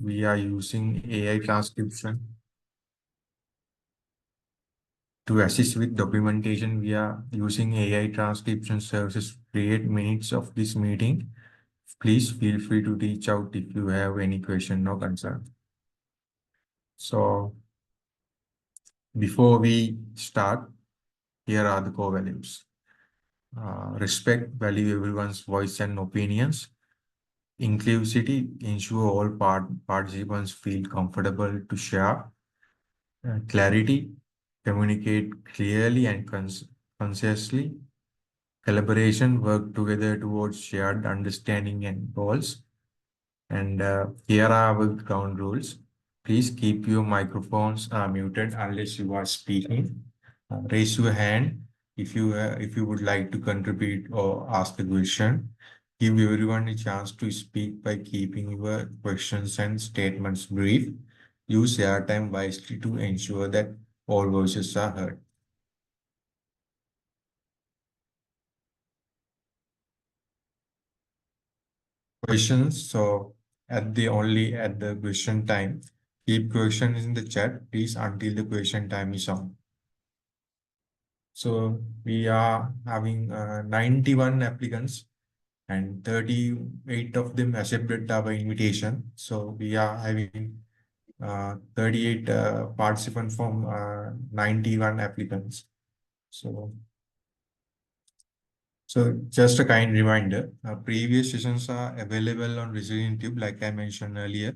we are using AI transcription. To assist with documentation, we are using AI transcription services to create minutes of this meeting. Please feel free to reach out if you have any question or concern. So before we start, here are the core values. Respect, value everyone's voice and opinions. Inclusivity, ensure all participants feel comfortable to share. Clarity, communicate clearly and concisely. Collaboration, work together towards shared understanding and goals. And here are our ground rules. Please keep your microphones muted unless you are speaking. Raise your hand if you would like to contribute or ask a question. Give everyone a chance to speak by keeping your questions and statements brief. Use airtime wisely to ensure that all voices are heard. Questions. So at the question time, keep questions in the chat, please, until the question time is on. So we are having 91 applicants and 38 of them accepted our invitation. So we are having 38 participants from 91 applicants. So just a kind reminder, previous sessions are available on Resilient Tube, like I mentioned earlier.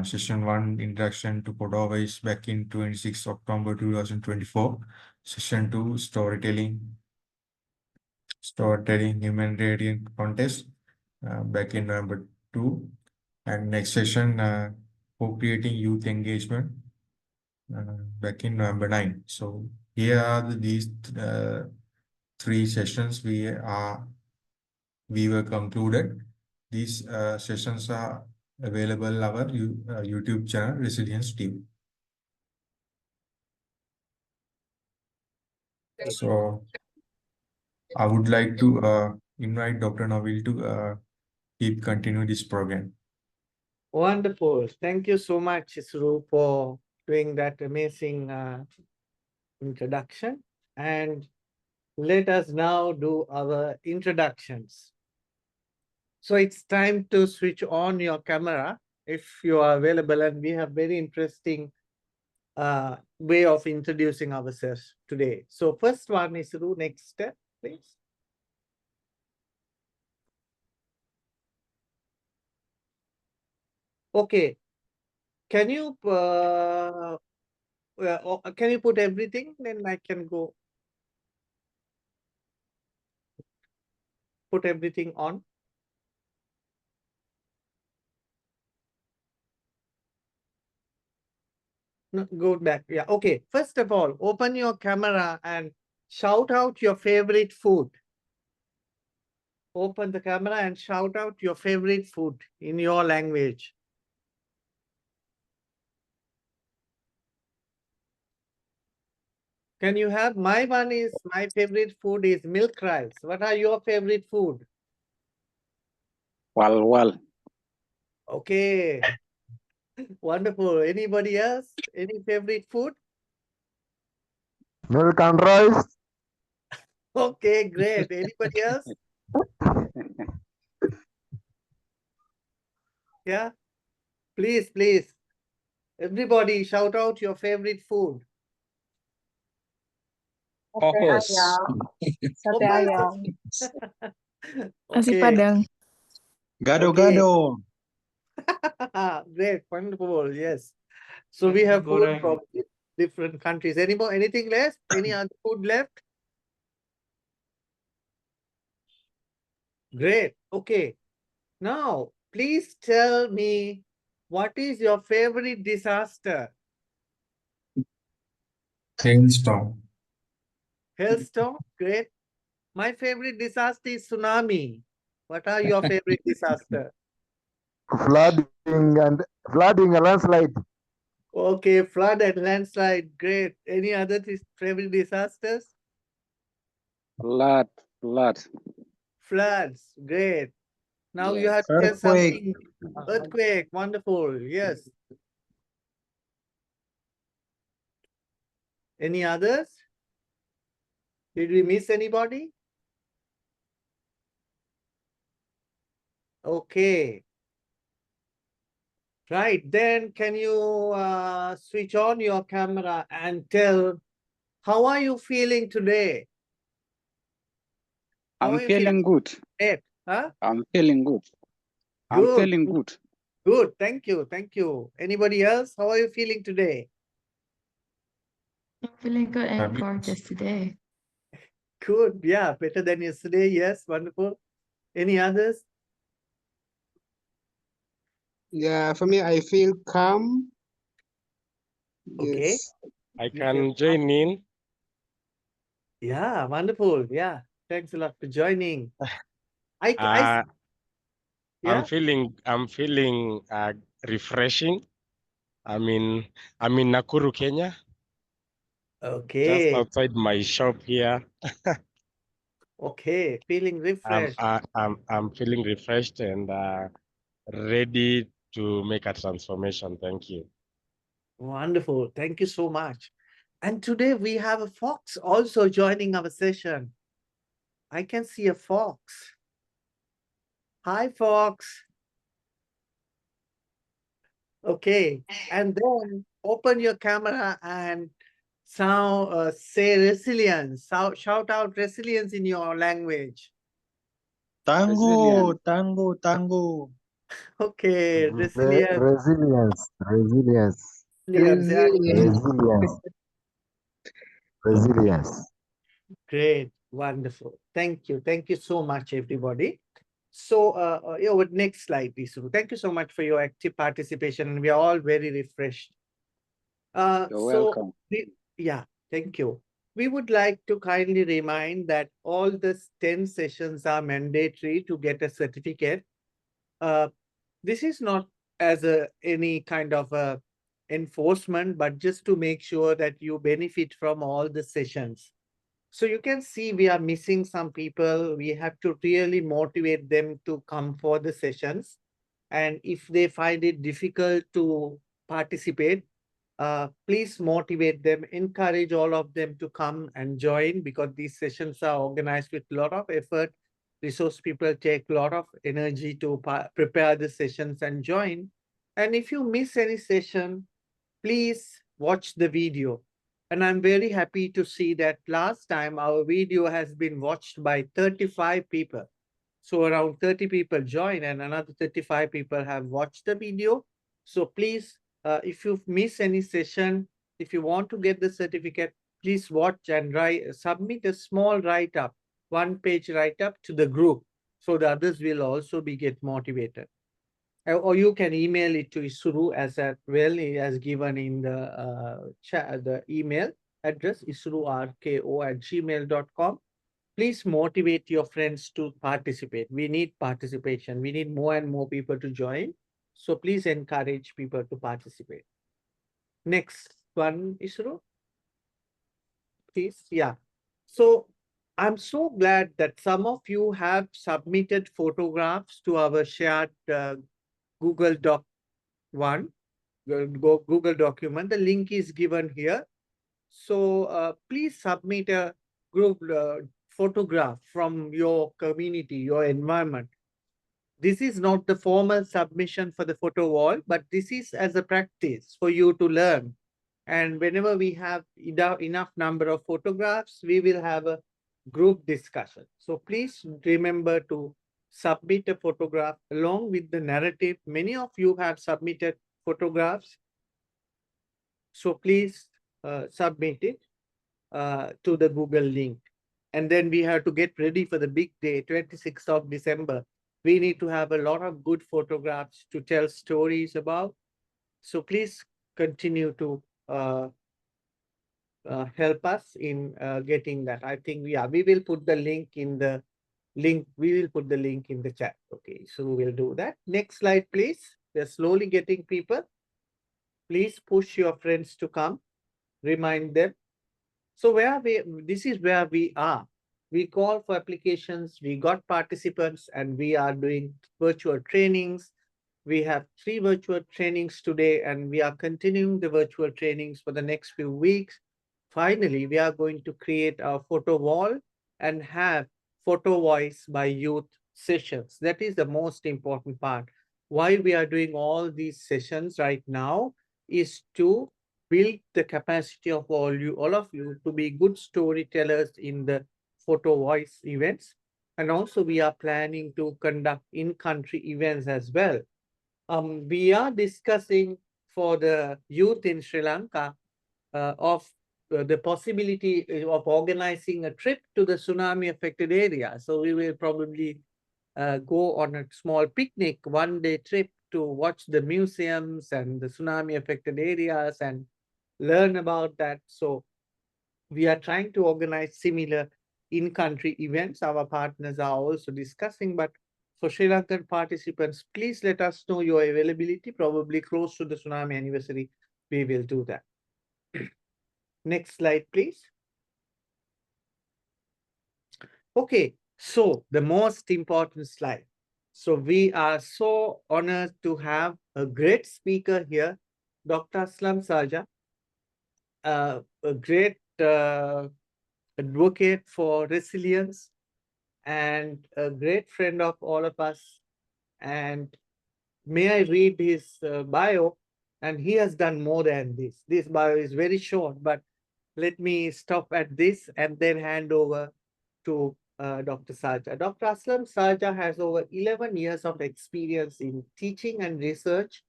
Session 1, Introduction to Cordova, is back in 26 October 2024. Session 2, Storytelling Humanitarian Contest, back in November 2. And next session, Co-Creating Youth Engagement, back in November 9. So here are these 3 sessions we were concluded. These sessions are available our YouTube channel, Resilience Team. So I would like to invite Dr. Nabil to continue this program. Wonderful. Thank you so much, Isru, for doing that amazing introduction. And let us now do our introductions. So it's time to switch on your camera if you are available, and we have very interesting way of introducing ourselves today. So first one is Ru, next step, please. Okay, can you put everything? Then I can go put everything on. No, go back. Yeah. Okay. First of all, open your camera and shout out your favorite food. Open the camera and shout out your favorite food in your language. Can you have my favorite food is milk rice. What are your favorite food? Wal. Okay. Wonderful. Anybody else? Any favorite food? Milk and rice. Okay, great. Anybody else? Yeah. Please, please. Everybody shout out your favorite food. Opus. Sate ayam. Nasi Okay. Padang. Gado. Great, wonderful. Yes. So we have food from different countries. Anything left? Any other food left? Great. Okay. Now, please tell me, what is your favorite disaster? Hailstorm. Hailstorm? Great. My favorite disaster is tsunami. What are your favorite disaster? Flooding and landslide. Okay, flood and landslide. Great. Any other favorite disasters? Flood. Floods. Great. Now you Yes. have to tell Earthquake. something. Earthquake, wonderful. Yes. Any others? Did we miss anybody? Okay. Right, then can you switch on your camera and tell how are you feeling today? How I'm are you feeling? feeling good. Great, huh? I'm feeling good. I'm Good, feeling good. good. Thank you, thank you. Anybody else? How are you feeling today? I'm feeling good and Fabulous. gorgeous today. Good, yeah, better than yesterday. Yes, wonderful. Any others? Yeah, for me, I feel calm. Okay. Yes. I You feel can join in. Yeah, wonderful. Yeah, thanks a lot for joining. I Uh, yeah. I'm feeling refreshing. I'm in Nakuru, Kenya, just Okay, outside my shop here. okay, feeling refreshed. I'm feeling refreshed and ready to make a transformation. Thank you. Wonderful. Thank you so much. And today we have a fox also joining our session. I can see a fox. Hi, fox. Okay. And then open your camera and say resilience. Shout out resilience in your language. Tango, tango, tango. Okay, resilience. Resilience, resilience, Resilience. Yeah, Resilient. resilience, resilience. great. Wonderful. Thank you. Thank you so much, everybody. So, next slide, please. Suru. Thank you so much for your active participation. And we are all very refreshed. You're welcome. Yeah, thank you. We would like to kindly remind that all the 10 sessions are mandatory to get a certificate. This is not as any kind of a enforcement, but just to make sure that you benefit from all the sessions. So you can see we are missing some people. We have to really motivate them to come for the sessions. And if they find it difficult to participate, please motivate them, encourage all of them to come and join, because these sessions are organized with a lot of effort. Resource people take a lot of energy to prepare the sessions and join. And if you miss any session, please watch the video. And I'm very happy to see that last time our video has been watched by 35 people. So around 30 people join and another 35 people have watched the video. So please, if you miss any session, if you want to get the certificate, please watch and submit a small write-up, one-page write-up to the group, so the others will also get motivated. Or you can email it to Isuru as as given in the chat, the email address, isururko@gmail.com. Please motivate your friends to participate. We need participation. We need more and more people to join. So please encourage people to participate. Next one, Isuru. Please, yeah. So I'm so glad that some of you have submitted photographs to our shared Google Doc Google document. The link is given here. So please submit a group photograph from your community, your environment. This is not the formal submission for the photo wall, but this is as a practice for you to learn. And whenever we have enough number of photographs, we will have a group discussion. So please remember to submit a photograph along with the narrative. Many of you have submitted photographs. So please submit it to the Google link. And then we have to get ready for the big day, 26th of December. We need to have a lot of good photographs to tell stories about. So please continue to help us in getting that. I think we will put the link in the we will put the link in the chat. Okay, so we'll do that. Next slide, please. We're slowly getting people. Please push your friends to come, remind them. So this is where we are. we call for applications, we got participants, and we are doing virtual trainings. We have 3 virtual trainings today, and we are continuing the virtual trainings for the next few weeks. Finally, we are going to create a photo wall and have photo voice by youth sessions. That is the most important part. Why we are doing all these sessions right now is to build the capacity of all of you to be good storytellers in the photo voice events. And also we are planning to conduct in-country events as well. We are discussing for the youth in Sri Lanka of the possibility of organizing a trip to the tsunami affected area. So we will probably go on a small picnic, 1-day trip to watch the museums and the tsunami affected areas and learn about that. So we are trying to organize similar in-country events. Our partners are also discussing, but for Sri Lankan participants, please let us know your availability. Probably close to the tsunami anniversary, we will do that. Next slide, please. Okay, so the most important slide. So we are so honored to have a great speaker here, Dr. Aslam Saja, a great advocate for resilience and a great friend of all of us. And may I read his bio? And he has done more than this. This bio is very short, but let me stop at this and then hand over to Dr. Saja. Dr. Aslam Saja has over 11 years of experience in teaching and research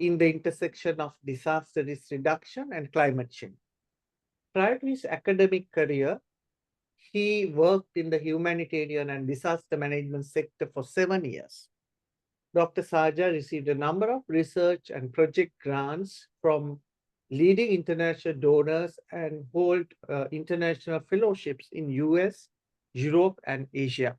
in the intersection of disaster risk reduction and climate change. Prior to his academic career, he worked in the humanitarian and disaster management sector for 7 years. Dr. Saja received a number of research and project grants from leading international donors and hold international fellowships in US, Europe, and Asia.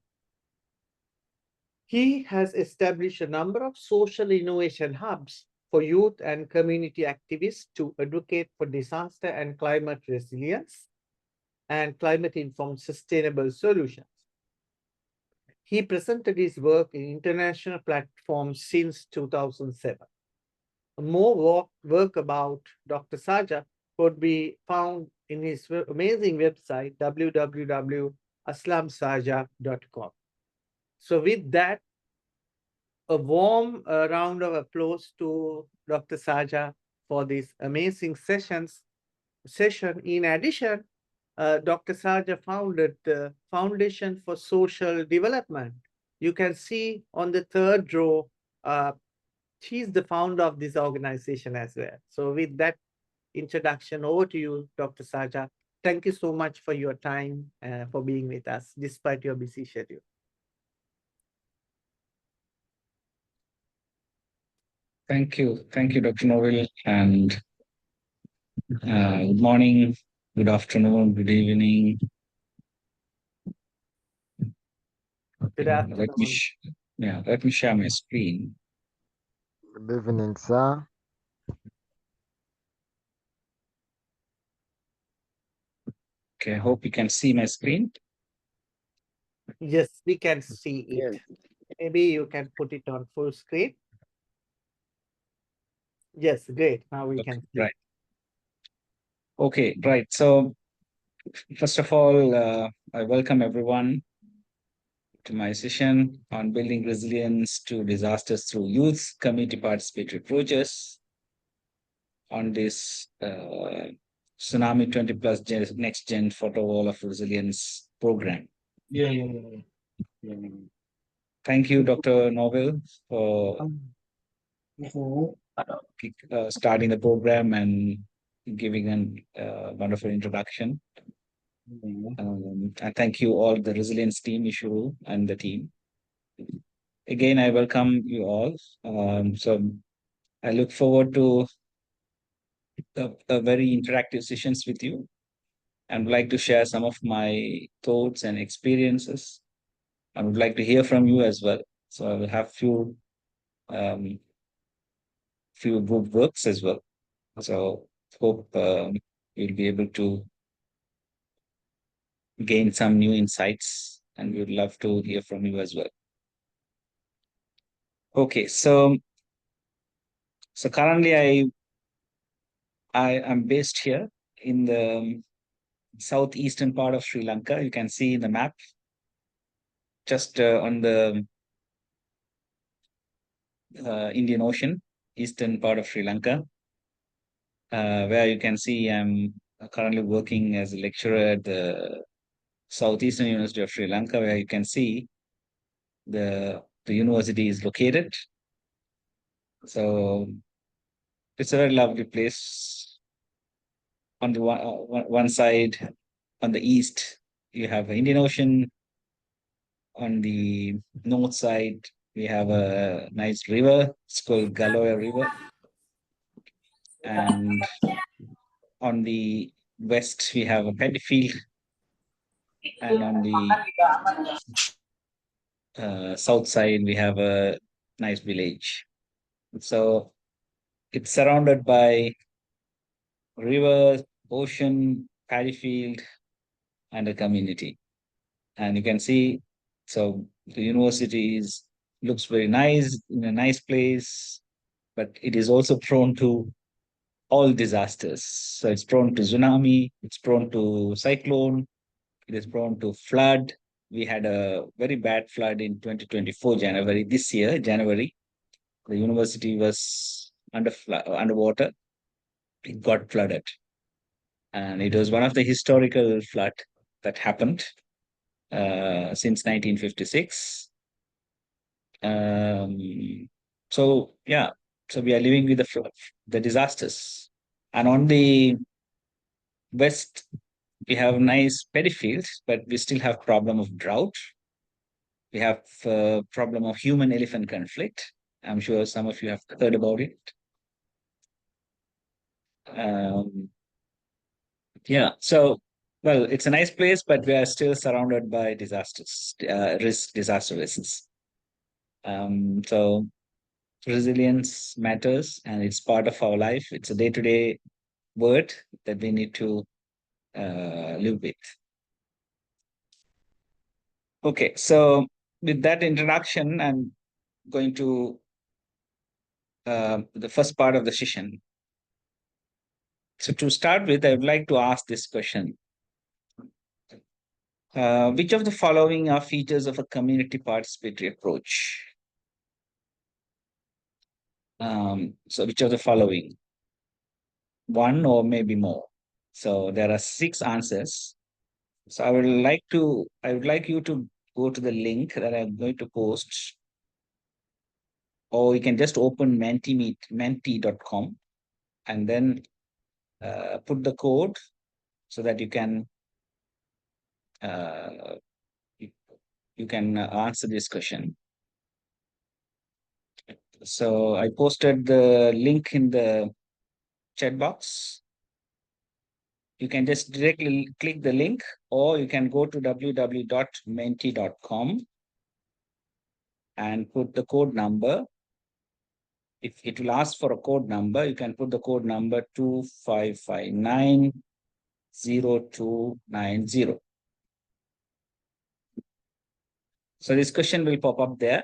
He has established a number of social innovation hubs for youth and community activists to advocate for disaster and climate resilience and climate-informed sustainable solutions. He presented his work in international platforms since 2007. More work about Dr. Saja could be found in his amazing website, www.aslamsaja.com. So with that, a warm round of applause to Dr. Saja for this amazing session. In addition, Dr. Saja founded the Foundation for Social Development. You can see on the 3rd row, she's the founder of this organization as well. So with that introduction, over to you, Dr. Saja. Thank you so much for your time, for being with us, despite your busy schedule. Thank you, Dr. Novel, and good morning, good afternoon, good evening. Good afternoon. Let me share my screen. Good evening, sir. Okay, I hope you can see my screen. Yes, we can see it. Yes. Maybe you can put it on full screen. Yes, great. Now we can see. Right. Okay, right. So first of all, I welcome everyone to my session on building resilience to disasters through youth community participatory approaches on this Tsunami 20 plus next gen photo wall of resilience program. Thank you, Dr. Novel, for starting the program and giving a wonderful introduction. And thank you all the resilience team, Ishuru, and the team. Again, I welcome you all. So I look forward to a very interactive sessions with you, and would like to share some of my thoughts and experiences. I would like to hear from you as well. So I will have few group works as well. So hope you'll be able to gain some new insights, and we would love to hear from you as well. Okay, so currently I am based here in the southeastern part of Sri Lanka. You can see in the map, just on the Indian Ocean, eastern part of Sri Lanka, where you can see I'm currently working as a lecturer at the Southeastern University of Sri Lanka, where you can see the university is located. So it's a very lovely place. On the one side, on the east, you have the Indian Ocean. On the north side, we have a nice river. It's called Galoya River. And on the west, we have a paddy field. And on the south side, we have a nice village. So it's surrounded by river, ocean, paddy field, and a community. And you can see, so the university looks very nice, in a nice place, but it is also prone to all disasters. So it's prone to tsunami, it's prone to cyclone, it is prone to flood. We had a very bad flood in 2024 January. This year, January, the university was underwater. It got flooded. And it was one of the historical flood that happened since 1956. So yeah, so we are living with the disasters. And on the west, we have nice paddy fields, but we still have problem of drought. We have problem of human-elephant conflict. I'm sure some of you have heard about it. Yeah, so, well, it's a nice place, but we are still surrounded by disasters, disaster risks. So resilience matters, and it's part of our life. It's a day-to-day word that we need to live with. Okay, so with that introduction, I'm going to the first part of the session. So to start with, I would like to ask this question. Which of the following are features of a community participatory approach? So which of the following? One or maybe more. So there are 6 answers. So I would like you to go to the link that I'm going to post, or you can just open menti.com and then put the code so that you can answer this question. So I posted the link in the chat box. You can just directly click the link, or you can go to www.menti.com and put the code number. If it will ask for a code number, you can put the code number 25590290. So this question will pop up there,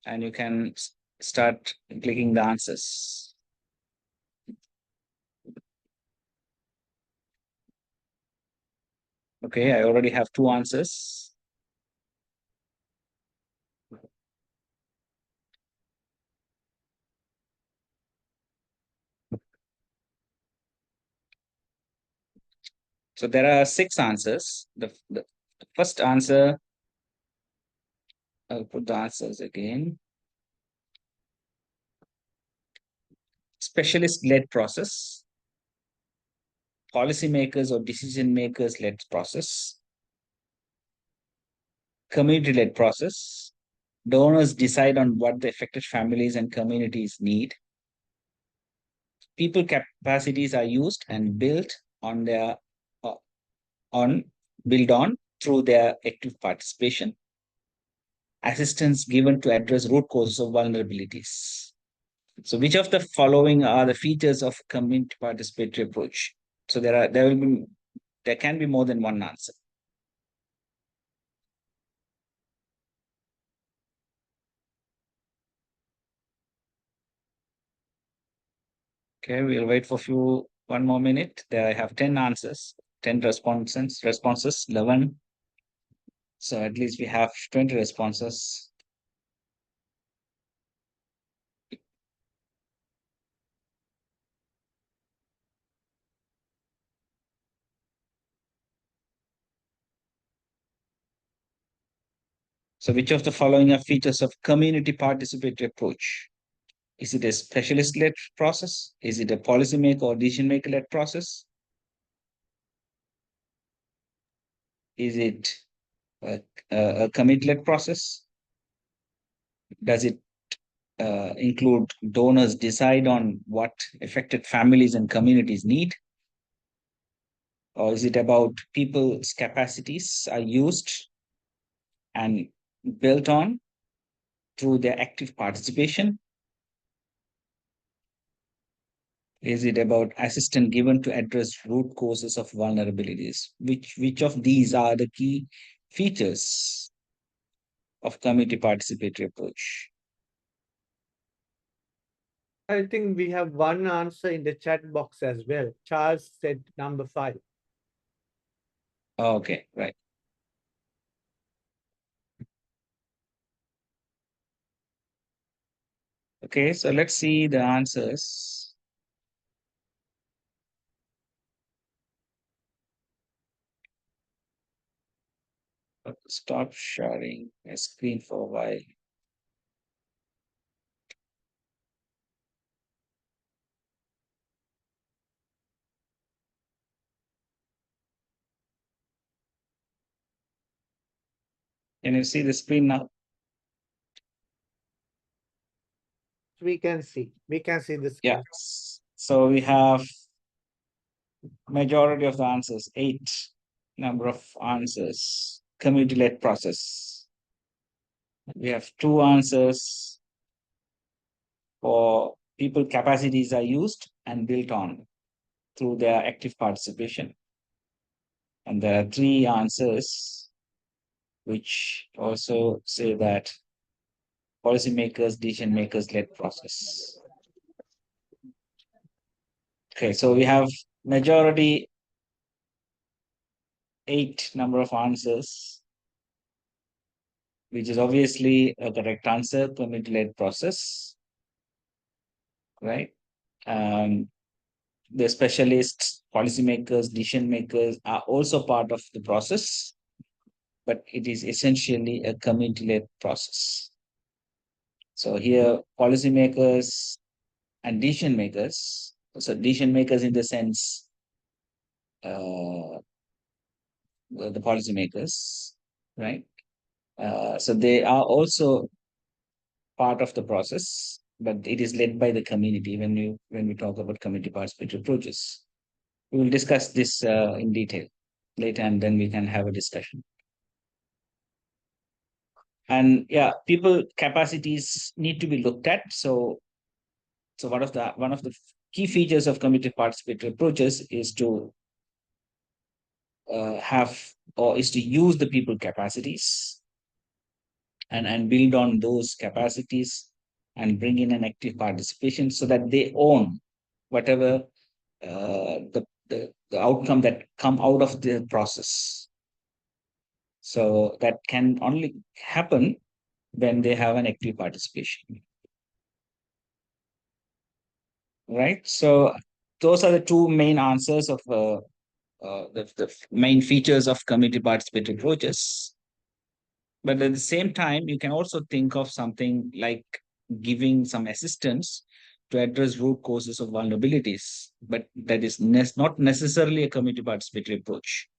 and you can start clicking the answers. Okay, I already have 2 answers. So there are 6 answers. The first answer, I'll put the answers again. Specialist-led process, policymakers or decision makers-led process, community-led process, donors decide on what the affected families and communities need, people capacities are used and built on through their active participation, assistance given to address root causes of vulnerabilities. So which of the following are the features of community participatory approach? So there there can be more than one answer. Okay, we'll wait for one more minute. There I have 10 answers, 10 responses, 11. So at least we have 20 responses. So which of the following are features of community participatory approach? Is it a specialist-led process? Is it a policymaker or decision-maker-led process? Is it a committee-led process? Does it include donors decide on what affected families and communities need? Or is it about people's capacities are used and built on through their active participation? Is it about assistance given to address root causes of vulnerabilities? Which of these are the key features of community participatory approach? I think we have one answer in the chat box as well. Charles said number 5. Okay, right. Okay, so let's see the answers. Stop sharing a screen for a while. Can you see the screen now? We can see the screen. Yes. So we have majority of the answers, 8 number of answers, community-led process. We have 2 answers for people capacities are used and built on through their active participation. And there are 3 answers which also say that policymakers, decision makers led process. Okay, so we have majority 8 number of answers, which is obviously a correct answer, community-led process, right? The specialists, policymakers, decision makers are also part of the process, but it is essentially a community-led process. So here, policymakers and decision makers, so decision makers in the sense, the policymakers, right? So they are also part of the process, but it is led by the community when we talk about community participatory approaches. We will discuss this in detail later, and then we can have a discussion. And yeah, people capacities need to be looked at. So one of the key features of community participatory approaches is to use the people capacities and build on those capacities and bring in an active participation so that they own whatever the outcome that come out of the process. So that can only happen when they have an active participation. Right? So those are the 2 main answers of the main features of community participatory approaches. But at the same time, you can also think of something like giving some assistance to address root causes of vulnerabilities, but that is not necessarily a community participatory approach.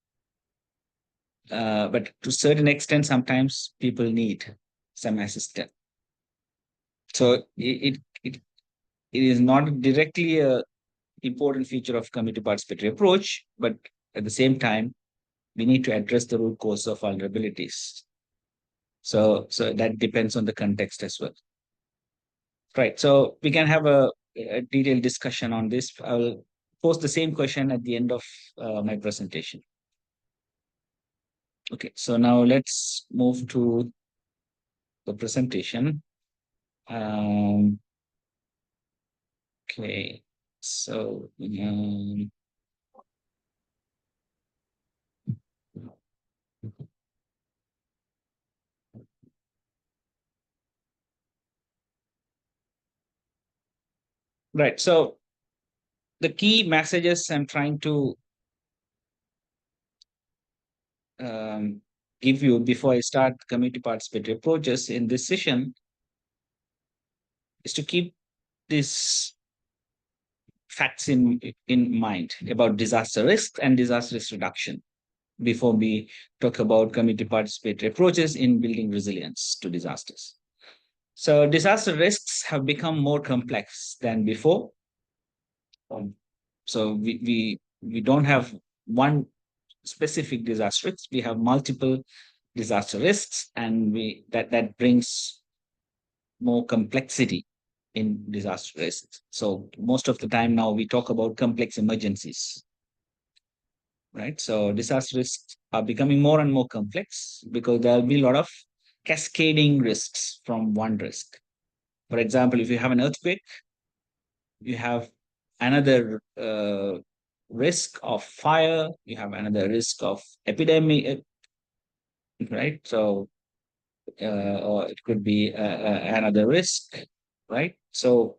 But to a certain extent, sometimes people need some assistance. So it is not directly a important feature of community participatory approach, but at the same time, we need to address the root cause of vulnerabilities. So that depends on the context as well. Right. So we can have a detailed discussion on this. I'll post the same question at the end of my presentation. Okay, so now let's move to the presentation. Okay, so right. So the key messages I'm trying to give you before I start community participatory approaches in this session is to keep these facts in mind about disaster risk and disaster risk reduction before we talk about community participatory approaches in building resilience to disasters. So disaster risks have become more complex than before. So we don't have one specific disaster risk. We have multiple disaster risks, and that brings more complexity in disaster risks. So most of the time now we talk about complex emergencies, right? So disaster risks are becoming more and more complex because there'll be a lot of cascading risks from one risk. For example, if you have an earthquake, you have another risk of fire, you have another risk of epidemic, right? So, or it could be another risk, right? So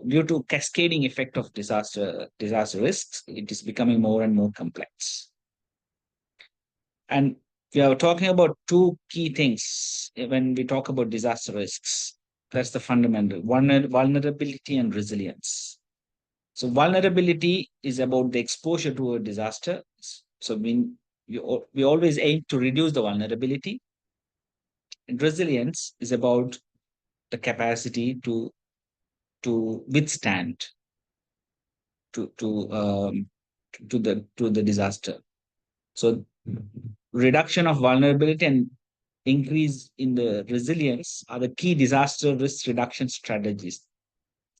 due to cascading effect of disaster risks, it is becoming more and more complex. And we are talking about two key things when we talk about disaster risks. That's the fundamental vulnerability and resilience. So vulnerability is about the exposure to a disaster. So we always aim to reduce the vulnerability. And resilience is about the capacity to withstand to the disaster. So reduction of vulnerability and increase in the resilience are the key disaster risk reduction strategies,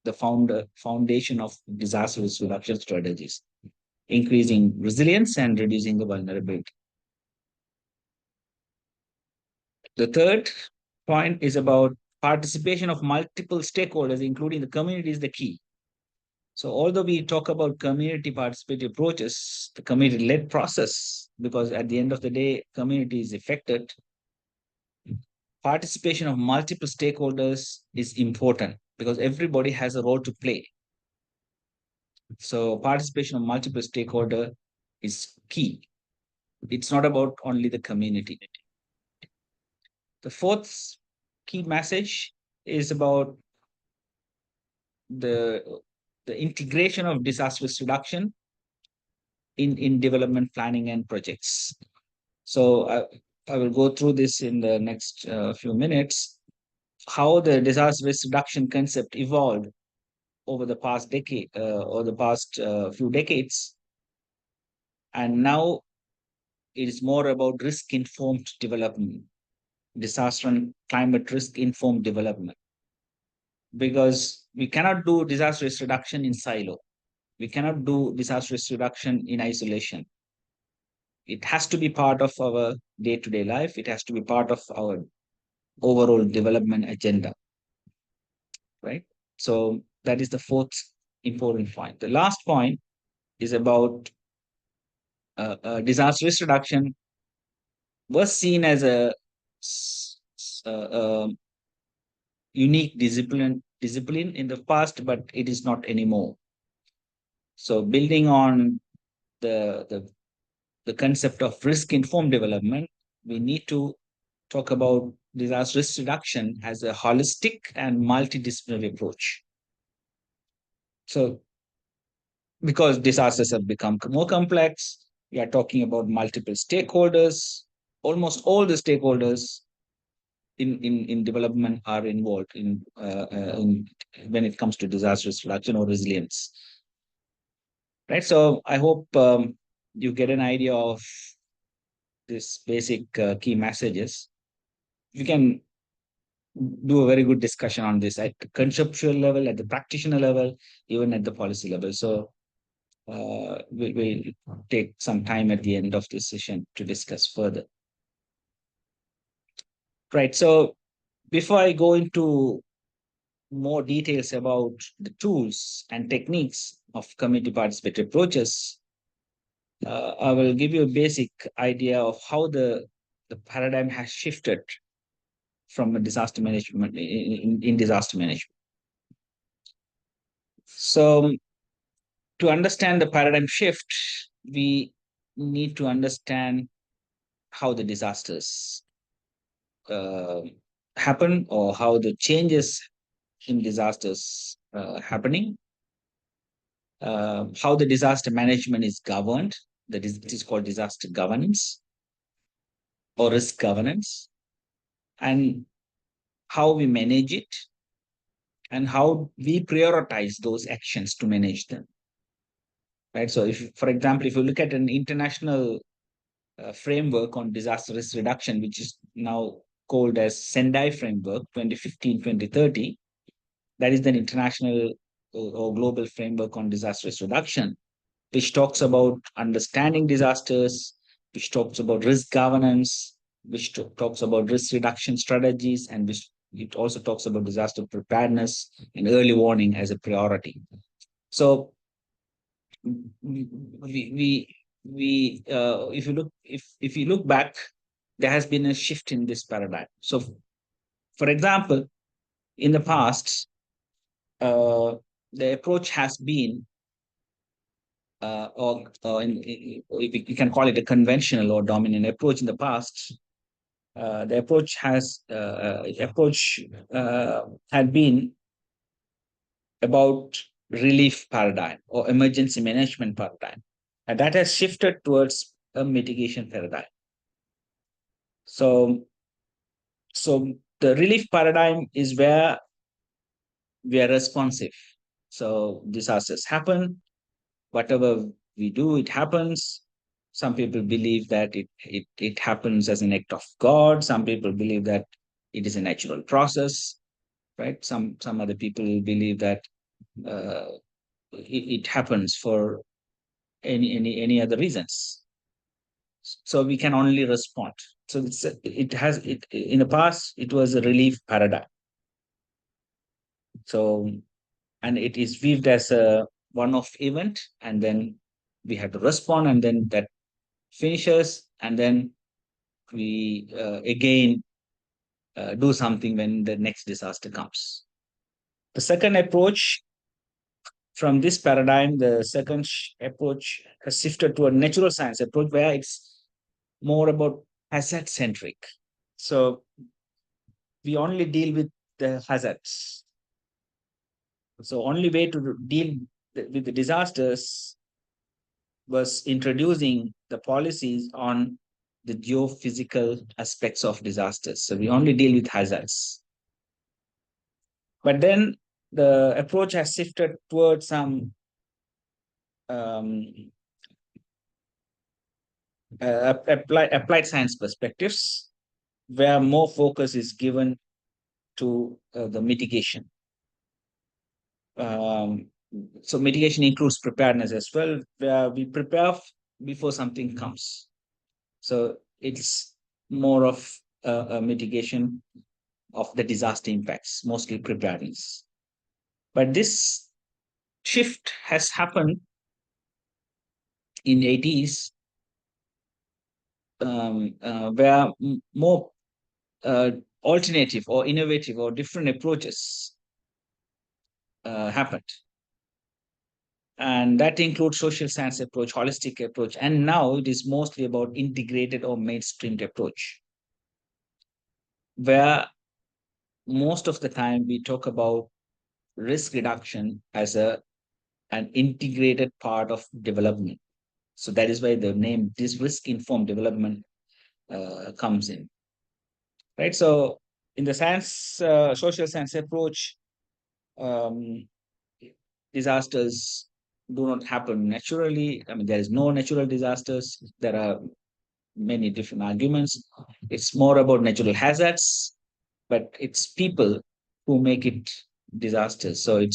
the foundation of disaster risk reduction strategies, increasing resilience and reducing the vulnerability. The third point is about participation of multiple stakeholders, including the community, is the key. So although we talk about community participatory approaches, the community-led process, because at the end of the day, community is affected, participation of multiple stakeholders is important because everybody has a role to play. So participation of multiple stakeholder is key. It's not about only the community. The fourth key message is about the integration of disaster risk reduction in development planning and projects. So I will go through this in the next few minutes, how the disaster risk reduction concept evolved over the past decade or the past few decades. And now it is more about risk-informed development, disaster and climate risk-informed development. Because we cannot do disaster risk reduction in silo. We cannot do disaster risk reduction in isolation. It has to be part of our day-to-day life. It has to be part of our overall development agenda, right? So that is the fourth important point. The last point is about disaster risk reduction was seen as a unique discipline in the past, but it is not anymore. So building on the concept of risk-informed development, we need to talk about disaster risk reduction as a holistic and multidisciplinary approach. So because disasters have become more complex, we are talking about multiple stakeholders. Almost all the stakeholders in development are involved in when it comes to disaster risk reduction or resilience. Right. So I hope you get an idea of this basic key messages. You can do a very good discussion on this at the conceptual level, at the practitioner level, even at the policy level. So we'll take some time at the end of this session to discuss further. Right. So before I go into more details about the tools and techniques of community participatory approaches, I will give you a basic idea of how the paradigm has shifted from a disaster management in disaster management. So to understand the paradigm shift, we need to understand how the disasters happen, or how the changes in disasters happening, how the disaster management is governed. That is, it is called disaster governance or risk governance, and how we manage it, and how we prioritize those actions to manage them. Right. So, if, for example, if you look at an international framework on disaster risk reduction, which is now called as Sendai Framework 2015-2030, that is the international or global framework on disaster risk reduction, which talks about understanding disasters, which talks about risk governance, which talks about risk reduction strategies, and which it also talks about disaster preparedness and early warning as a priority. So if you look back, there has been a shift in this paradigm. So, for example, in the past, the approach has been, you can call it a conventional or dominant approach. In the past, the approach had been about relief paradigm or emergency management paradigm, and that has shifted towards a mitigation paradigm. So the relief paradigm is where we are responsive. So disasters happen, whatever we do, it happens. Some people believe that it happens as an act of God. Some people believe that it is a natural process, right? Some other people believe that it happens for any other reasons. So we can only respond. So in the past, it was a relief paradigm. So, and it is viewed as a one-off event, and then we have to respond, and then that finishes, and then we again do something when the next disaster comes. The second approach from this paradigm, the second approach has shifted to a natural science approach, where it's more about hazard-centric. So we only deal with the hazards. So only way to deal with the disasters was introducing the policies on the geophysical aspects of disasters. So we only deal with hazards. But then the approach has shifted towards some applied science perspectives, where more focus is given to the mitigation. So mitigation includes preparedness as well, where we prepare before something comes. So it's more of a mitigation of the disaster impacts, mostly preparedness. But this shift has happened in the 80s, where more alternative or innovative or different approaches happened. And that includes social science approach, holistic approach, and now it is mostly about integrated or mainstreamed approach, where most of the time we talk about risk reduction as an integrated part of development. So that is why the name, this risk-informed development comes in, right? So in the science, social science approach, disasters do not happen naturally. I mean, there is no natural disasters. There are many different arguments. It's more about natural hazards, but it's people who make it disasters. So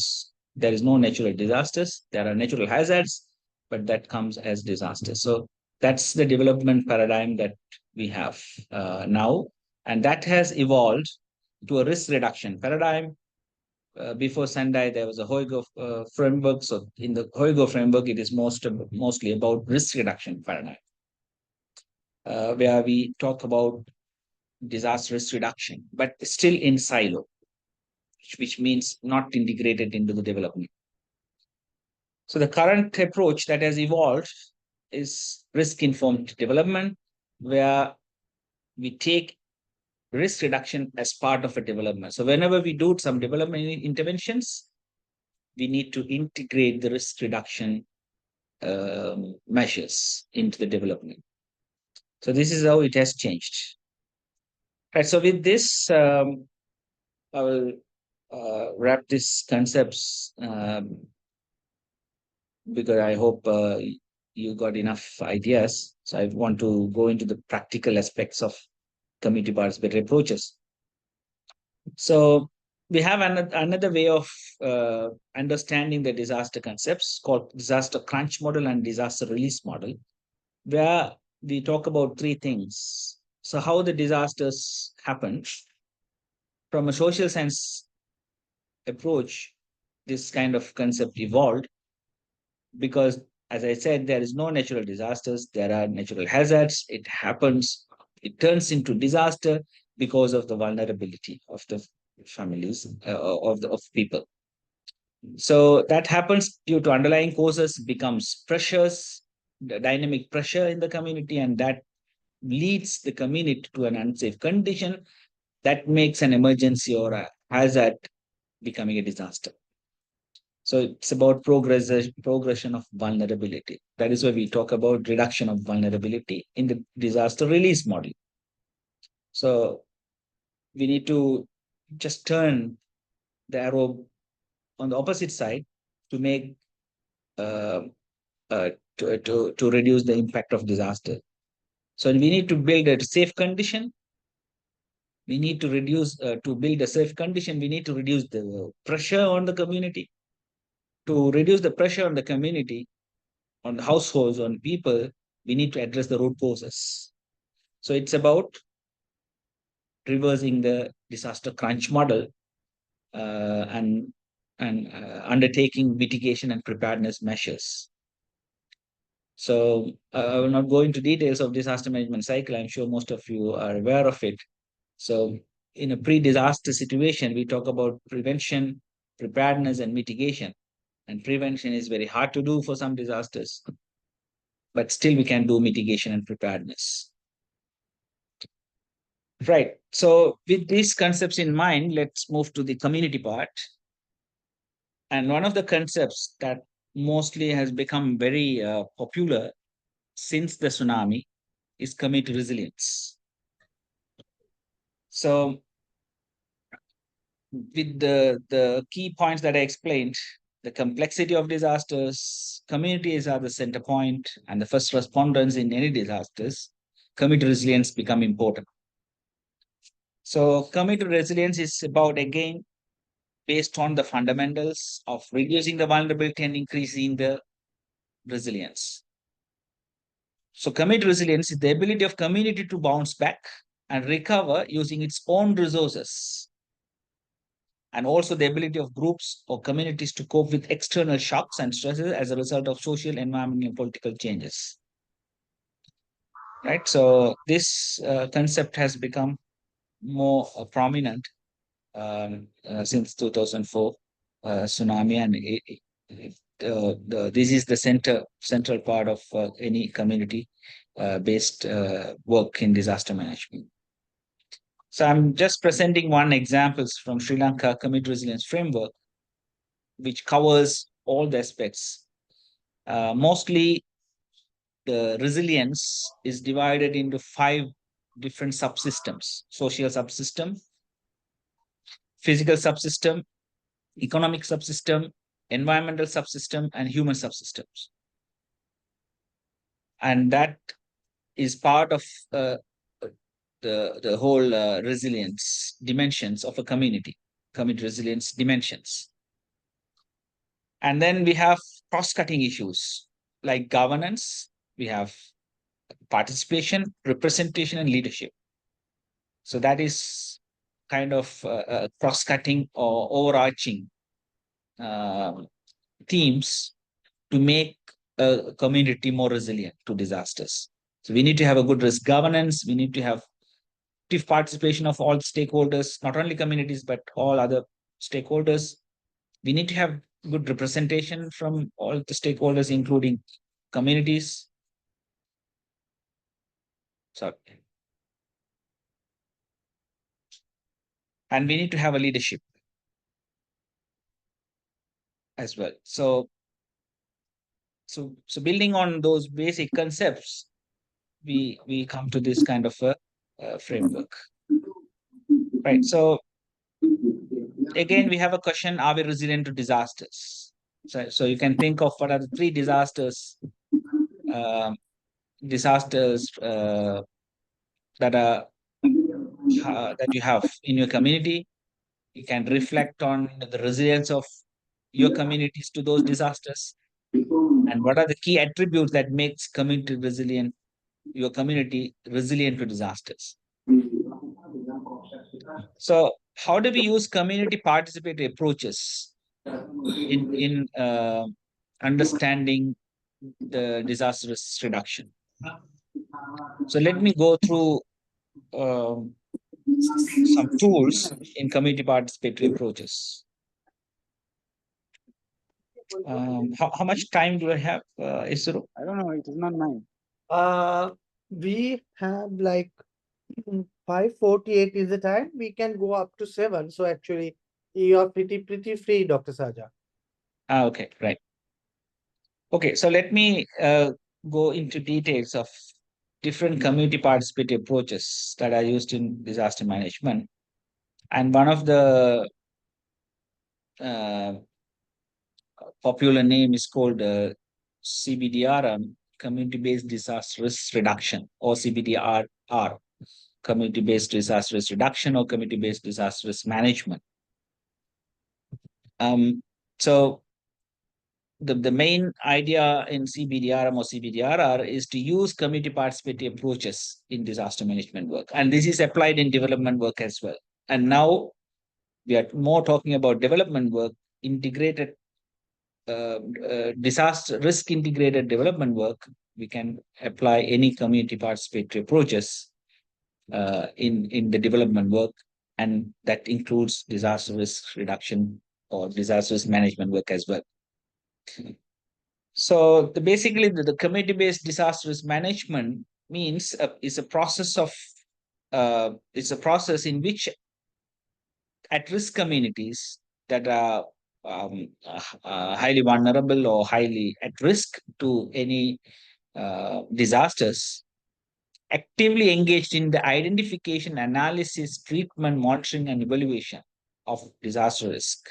there is no natural disasters. There are natural hazards, but that comes as disaster. So that's the development paradigm that we have now, and that has evolved to a risk reduction paradigm. Before Sendai, there was a Hoygo framework. So in the Hoygo framework, it is mostly about risk reduction paradigm, where we talk about disaster risk reduction, but still in silo, which means not integrated into the development. So the current approach that has evolved is risk-informed development, where we take risk reduction as part of a development. So whenever we do some development interventions, we need to integrate the risk reduction measures into the development. So this is how it has changed. Right. So with this, I will wrap these concepts because I hope you got enough ideas. So I want to go into the practical aspects of community participatory approaches. So we have another way of understanding the disaster concepts called disaster crunch model and disaster release model, where we talk about three things. So how the disasters happen. From a social science approach, this kind of concept evolved because, as I said, there is no natural disasters. There are natural hazards. It happens. It turns into disaster because of the vulnerability of the families, of people. So that happens due to underlying causes, becomes pressures, the dynamic pressure in the community, and that leads the community to an unsafe condition that makes an emergency or a hazard becoming a disaster. So it's about progression of vulnerability. That is why we talk about reduction of vulnerability in the disaster release model. So we need to just turn the arrow on the opposite side to make to reduce the impact of disaster. So we need to build a safe condition. We need to reduce to build a safe condition. We need to reduce the pressure on the community. To reduce the pressure on the community, on the households, on people, we need to address the root causes. So it's about reversing the disaster crunch model and undertaking mitigation and preparedness measures. So I will not go into details of disaster management cycle. I'm sure most of you are aware of it. So in a pre-disaster situation, we talk about prevention, preparedness, and mitigation. And prevention is very hard to do for some disasters, but still we can do mitigation and preparedness. Right. So with these concepts in mind, let's move to the community part. And one of the concepts that mostly has become very popular since the tsunami is community resilience. So with the key points that I explained, the complexity of disasters, communities are the center point, and the first responders in any disasters, community resilience become important. So community resilience is about, again, based on the fundamentals of reducing the vulnerability and increasing the resilience. So community resilience is the ability of community to bounce back and recover using its own resources, and also the ability of groups or communities to cope with external shocks and stresses as a result of social, environmental, and political changes. Right. So this concept has become more prominent since 2004 tsunami, and this is the central part of any community based work in disaster management. So I'm just presenting one examples from Sri Lanka Community Resilience Framework, which covers all the aspects. Mostly the resilience is divided into 5 different subsystems: social subsystem, physical subsystem, economic subsystem, environmental subsystem, and human subsystems. And that is part of the whole resilience dimensions of a community resilience dimensions. And then we have cross-cutting issues. like governance, we have participation, representation, and leadership. So that is kind of cross-cutting or overarching themes to make a community more resilient to disasters. So we need to have a good risk governance. We need to have active participation of all stakeholders, not only communities, but all other stakeholders. We need to have good representation from all the stakeholders, including communities. Sorry. And we need to have a leadership as well. So building on those basic concepts, we come to this kind of a framework, right? So again, we have a question: are we resilient to disasters? So you can think of what are the 3 disasters that are that you have in your community. You can reflect on the resilience of your communities to those disasters, and what are the key attributes that makes community resilient, your community resilient to disasters. So how do we use community participatory approaches in understanding the disaster risk reduction? So let me go through some tools in community participatory approaches. How much time do I have, Isuru? I don't know. It is not mine. We have like 5:48 is the time. We can go up to 7. So actually, you are pretty free, Dr. Saja. Okay, right. Okay, so let me go into details of different community participatory approaches that are used in disaster management. And one of the popular name is called CBDR, community-based disaster risk reduction, or CBDRR, community-based disaster risk reduction, or community-based disaster risk management. So the main idea in CBDRM or CBDRR is to use community participatory approaches in disaster management work. And this is applied in development work as well. And now we are more talking about development work, integrated disaster risk integrated development work. We can apply any community participatory approaches in the development work, and that includes disaster risk reduction or disaster risk management work as well. So basically the community-based disaster risk management means is a process of it's a process in which at-risk communities that are highly vulnerable or highly at risk to any disasters actively engaged in the identification, analysis, treatment, monitoring, and evaluation of disaster risk.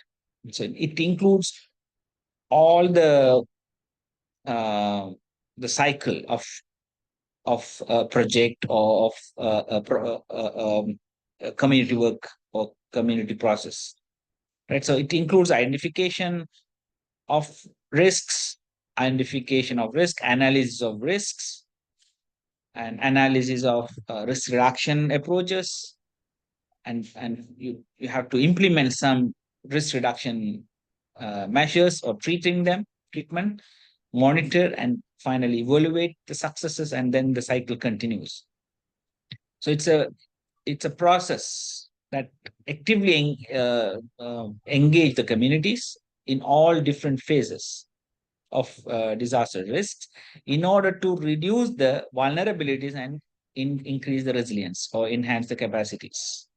So it includes all the cycle of a project or of a community work or community process, right? So it includes identification of risks, analysis of risks, and analysis of risk reduction approaches, and you have to implement some risk reduction measures or treatment, monitor, and finally evaluate the successes, and then the cycle continues. So it's a process that actively engage the communities in all different phases of disaster risks in order to reduce the vulnerabilities and increase the resilience or enhance the capacities.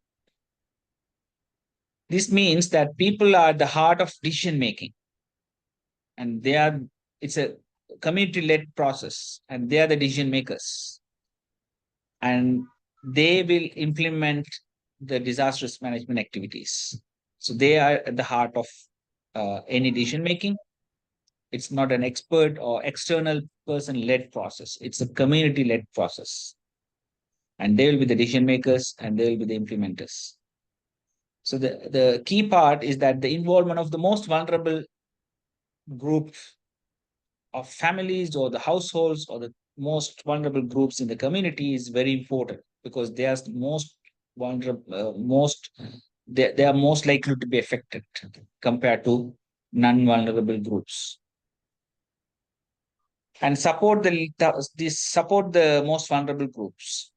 This means that people are at the heart of decision making, and it's a community-led process, and they are the decision makers, and they will implement the disaster risk management activities. So they are at the heart of any decision making. It's not an expert or external person-led process. It's a community-led process, and they will be the decision makers and they will be the implementers. So the key part is that the involvement of the most vulnerable group of families or the households or the most vulnerable groups in the community is very important, because they are the most vulnerable, they are most likely to be affected compared to non-vulnerable groups. And support the most vulnerable groups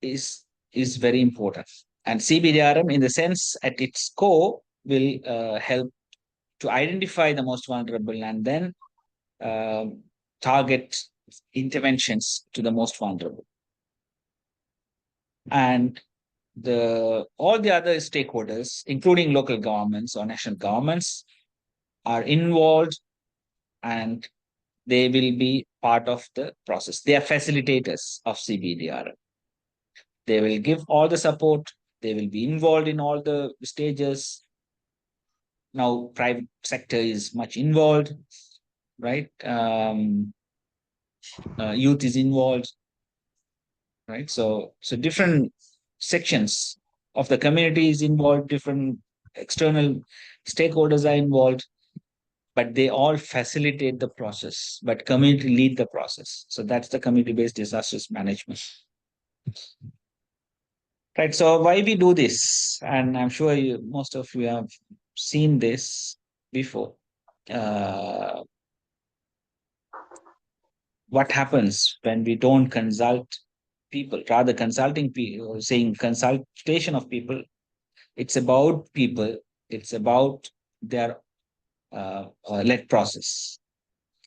is very important. And CBDRM, in the sense at its core, will help to identify the most vulnerable and then target interventions to the most vulnerable. And all the other stakeholders, including local governments or national governments, are involved, and they will be part of the process. They are facilitators of CBDRM. They will give all the support. They will be involved in all the stages. Now, private sector is much involved, right? Youth is involved, right? So different sections of the community is involved. Different external stakeholders are involved, but they all facilitate the process. But community lead the process. So that's the community-based disasters management. Right. So why we do this? And I'm sure most of you have seen this before. What happens when we don't consult people, rather consulting people, saying consultation of people? It's about people. It's about their led process.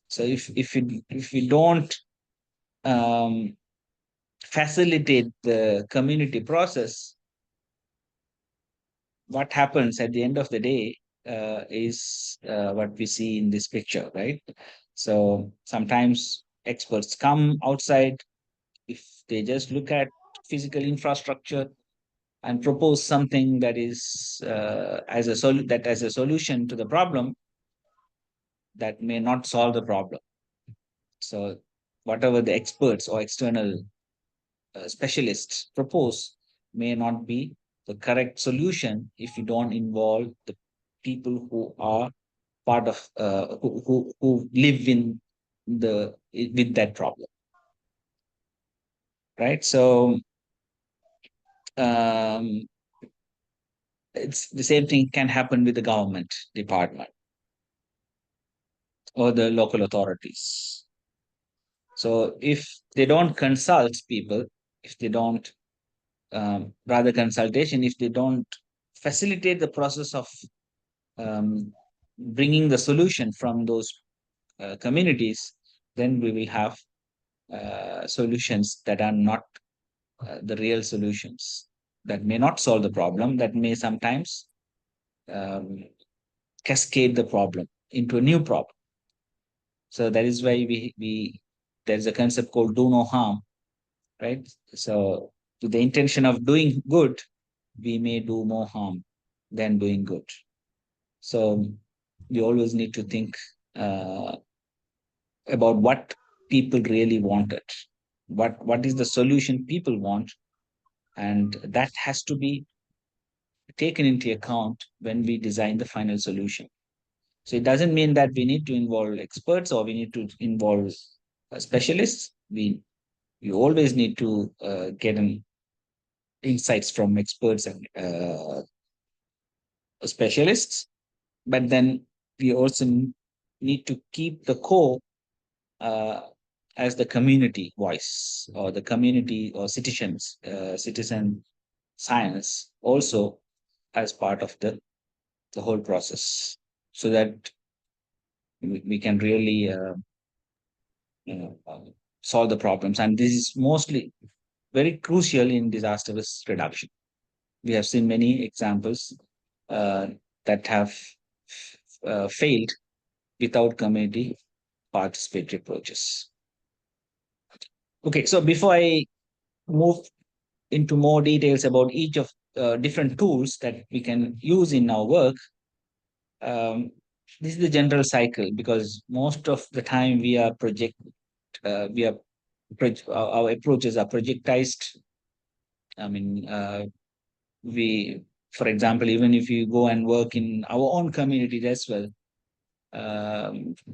So if we don't facilitate the community process, what happens at the end of the day is what we see in this picture, right? So sometimes experts come outside. If they just look at physical infrastructure and propose something that is as a solution to the problem, that may not solve the problem. So whatever the experts or external specialists propose may not be the correct solution if you don't involve the people who are part of who live with that problem, right? So it's the same thing can happen with the government department or the local authorities. So if they don't consult people, if they don't rather consultation, if they don't facilitate the process of bringing the solution from those communities, then we will have solutions that are not the real solutions, that may not solve the problem, that may sometimes cascade the problem into a new problem. So that is why there's a concept called do no harm, right? So to the intention of doing good, we may do more harm than doing good. So we always need to think about what people really wanted. What is the solution people want? And that has to be taken into account when we design the final solution. So it doesn't mean that we need to involve experts or we need to involve specialists. We always need to get insights from experts and specialists, but then we also need to keep the core as the community voice, or the community or citizen science also as part of the whole process, so that we can really solve the problems. And this is mostly very crucial in disaster risk reduction. We have seen many examples that have failed without community participatory approaches. Okay, so before I move into more details about each of different tools that we can use in our work, this is the general cycle, because most of the time our approaches are projectized. I mean, for example, even if you go and work in our own community as well,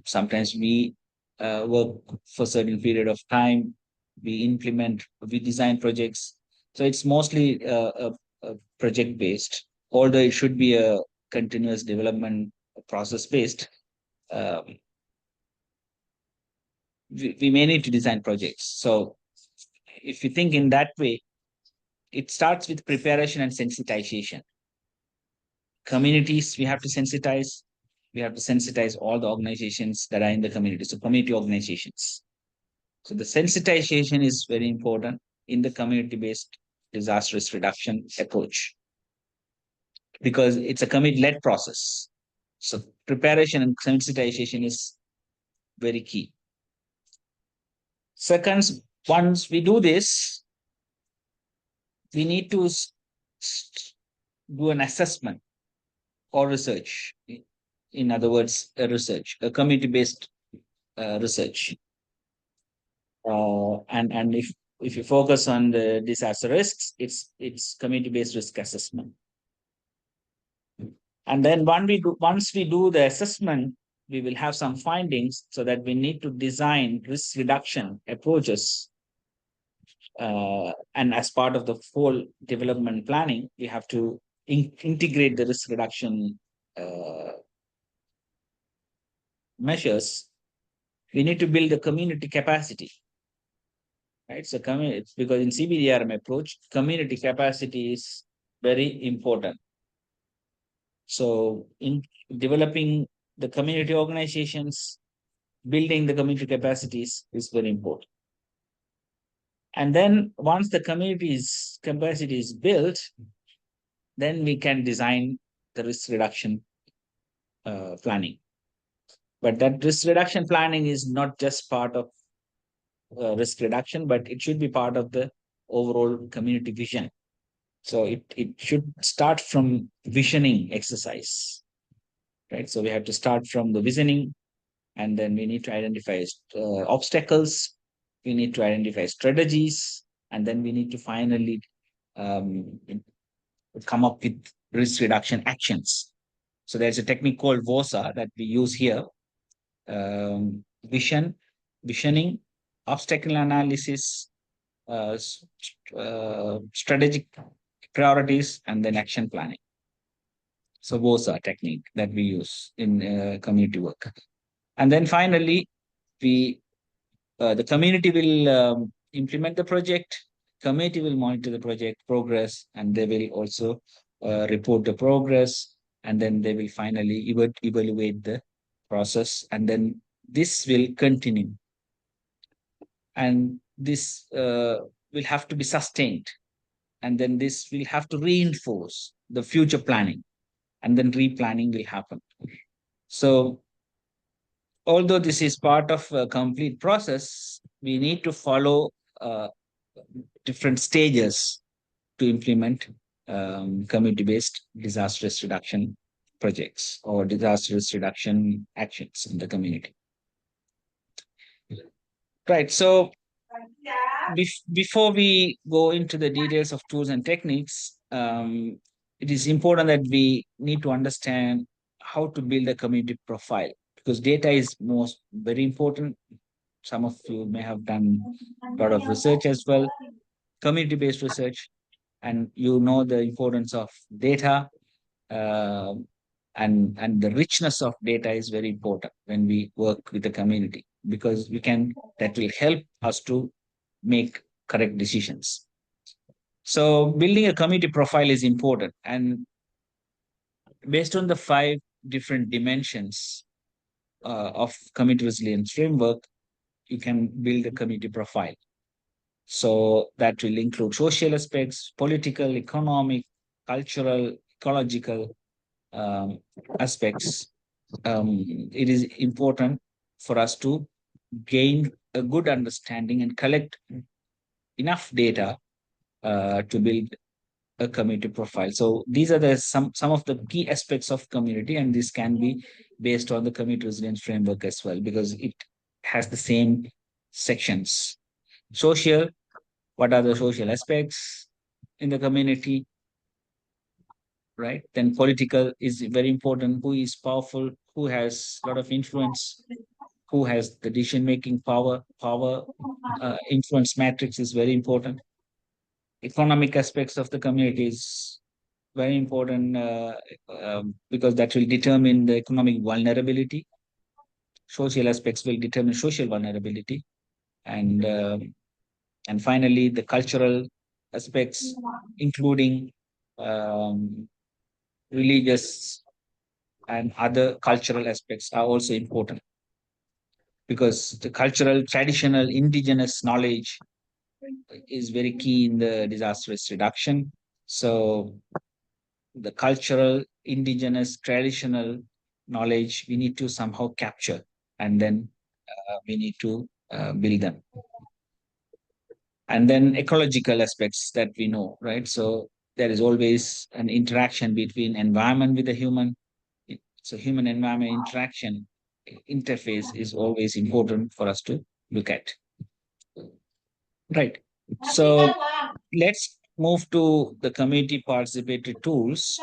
sometimes we work for a certain period of time. We design projects. So it's mostly a project based, although it should be a continuous development process based. We may need to design projects. So if you think in that way, it starts with preparation and sensitization. Communities, we have to sensitize. We have to sensitize all the organizations that are in the community. So community organizations. So the sensitization is very important in the community-based disaster risk reduction approach, because it's a community-led process. So preparation and sensitization is very key. Second, once we do this, we need to do an assessment or research. In other words, a community-based research. And if you focus on the disaster risks, it's community-based risk assessment. And then once we do the assessment, we will have some findings, so that we need to design risk reduction approaches. And as part of the whole development planning, we have to integrate the risk reduction measures. We need to build the community capacity. Right? So it's because in CBDRM approach, community capacity is very important. So in developing the community organizations, building the community capacities is very important. And then once the community's capacity is built, then we can design the risk reduction planning. But that risk reduction planning is not just part of risk reduction, but it should be part of the overall community vision. So it should start from visioning exercise, right? So we have to start from the visioning, and then we need to identify obstacles. We need to identify strategies, and then we need to finally come up with risk reduction actions. So there's a technique called VOSA that we use here. Visioning, obstacle analysis, strategic priorities, and then action planning. So VOSA technique that we use in community work. And then finally, the community will implement the project, committee will monitor the project progress, and they will also report the progress, and then they will finally evaluate the process, and then this will continue. And this will have to be sustained, and then this will have to reinforce the future planning, and then replanning will happen. So although this is part of a complete process, we need to follow different stages to implement community-based disaster risk reduction projects or disaster risk reduction actions in the community. Right. So before we go into the details of tools and techniques, it is important that we need to understand how to build a community profile, because data is very important. Some of you may have done a lot of research as well, community-based research, and you know the importance of data, and the richness of data is very important when we work with the community, because that will help us to make correct decisions. So building a community profile is important, and based on the 5 different dimensions of community resilience framework, you can build a community profile. So that will include social aspects, political, economic, cultural, ecological aspects. It is important for us to gain a good understanding and collect enough data to build a community profile. So these are some of the key aspects of community, and this can be based on the community resilience framework as well, because it has the same sections. Social, what are the social aspects in the community, right? Then political is very important. Who is powerful? Who has a lot of influence? who has the decision-making power. Influence matrix is very important. Economic aspects of the community is very important because that will determine the economic vulnerability. Social aspects will determine social vulnerability, and finally the cultural aspects, including religious and other cultural aspects, are also important, because the cultural, traditional, indigenous knowledge is very key in the disaster risk reduction. So the cultural, indigenous, traditional knowledge we need to somehow capture, and then we need to build them. And then ecological aspects that we know, right? So there is always an interaction between environment with the human. So human environment interaction interface is always important for us to look at. Right. So let's move to the community participatory tools.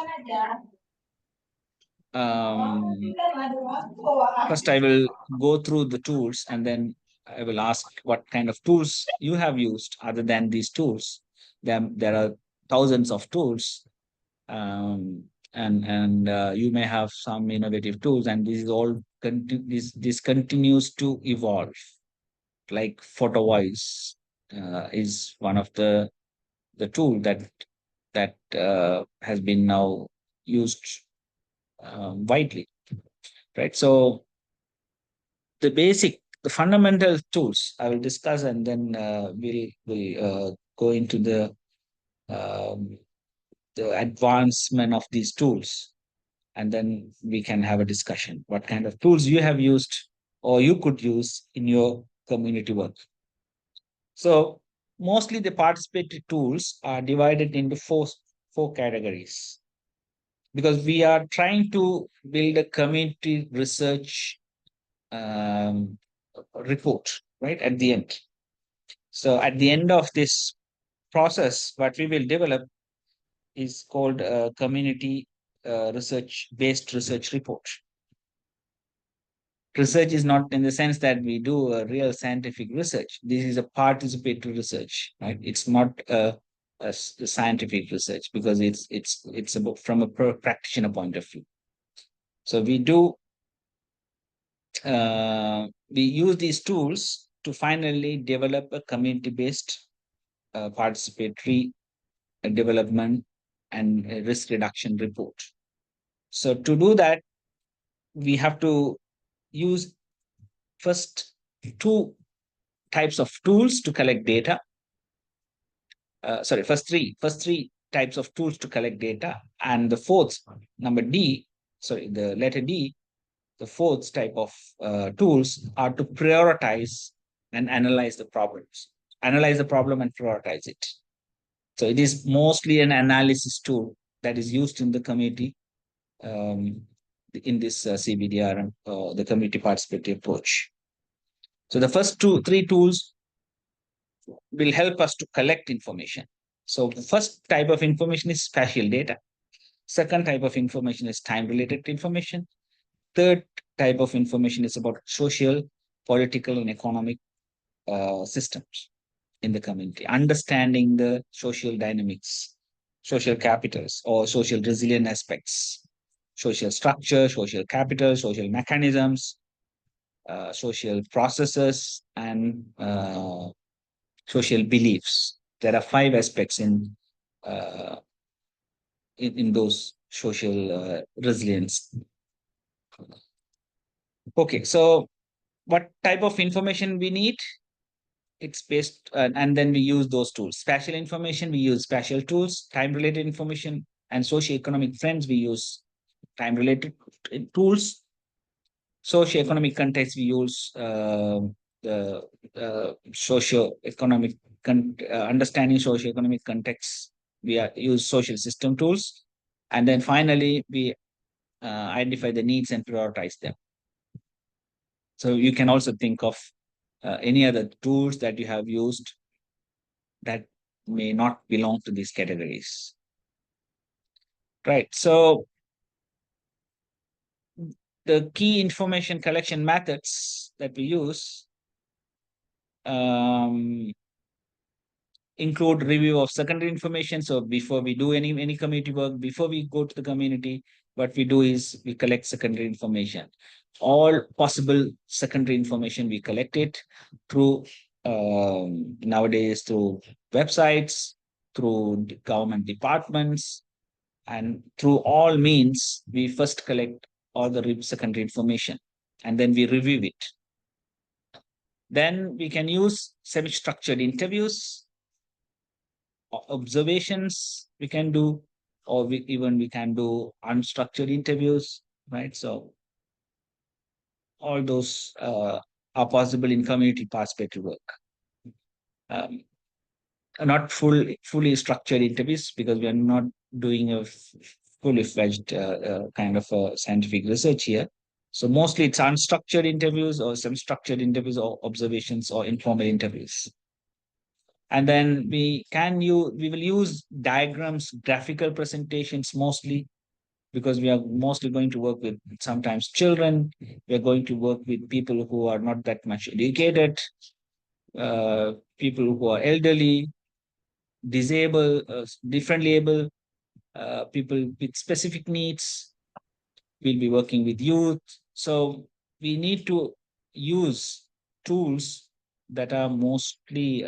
First, I will go through the tools, and then I will ask what kind of tools you have used other than these tools. There are thousands of tools, and you may have some innovative tools, and this is all this continues to evolve. Like photo voice is one of the tool that has been now used widely, right? So the fundamental tools I will discuss, and then we'll go into the advancement of these tools, and then we can have a discussion what kind of tools you have used or you could use in your community work. So mostly the participatory tools are divided into four categories, because we are trying to build a community research report, right, at the end. So at the end of this process, what we will develop is called a community based research report. Research is not in the sense that we do a real scientific research. This is a participatory research, right? It's not a scientific research, because it's about from a practitioner point of view. So we use these tools to finally develop a community-based participatory development and risk reduction report. So to do that, we have to use first two types of tools to collect data. First three types of tools to collect data, and the fourth, the letter D, the fourth type of tools are to prioritize and analyze the problems. Analyze the problem and prioritize it. So it is mostly an analysis tool that is used in the community in this CBDR, the community participatory approach. So the first three tools will help us to collect information. So the first type of information is spatial data. Second type of information is time-related information. Third type of information is about social, political, and economic systems in the community. Understanding the social dynamics, social capitals, or social resilient aspects, social structure, social capital, social mechanisms, social processes, and social beliefs. There are 5 aspects in those social resilience. Okay, so what type of information we need? It's based, and then we use those tools. Spatial information, we use spatial tools. Time-related information and socio-economic trends, we use time-related tools. Socio-economic context, we use the socio-economic understanding socio-economic context. We use social system tools, and then finally we identify the needs and prioritize them. So you can also think of any other tools that you have used that may not belong to these categories. Right. So the key information collection methods that we use include review of secondary information. So before we do any community work, before we go to the community, what we do is we collect secondary information. All possible secondary information, we collect it through nowadays through websites, through government departments, and through all means, we first collect all the secondary information and then we review it. Then we can use semi-structured interviews, observations we can do, or we can do unstructured interviews, right? So all those are possible in community participatory work. Not fully structured interviews, because we are not doing a fully fledged kind of scientific research here. So mostly it's unstructured interviews or some structured interviews or observations or informal interviews. And then we will use diagrams, graphical presentations mostly, because we are mostly going to work with sometimes children. We are going to work with people who are not that much educated, people who are elderly, disabled, differently able, people with specific needs. We'll be working with youth. So we need to use tools that are mostly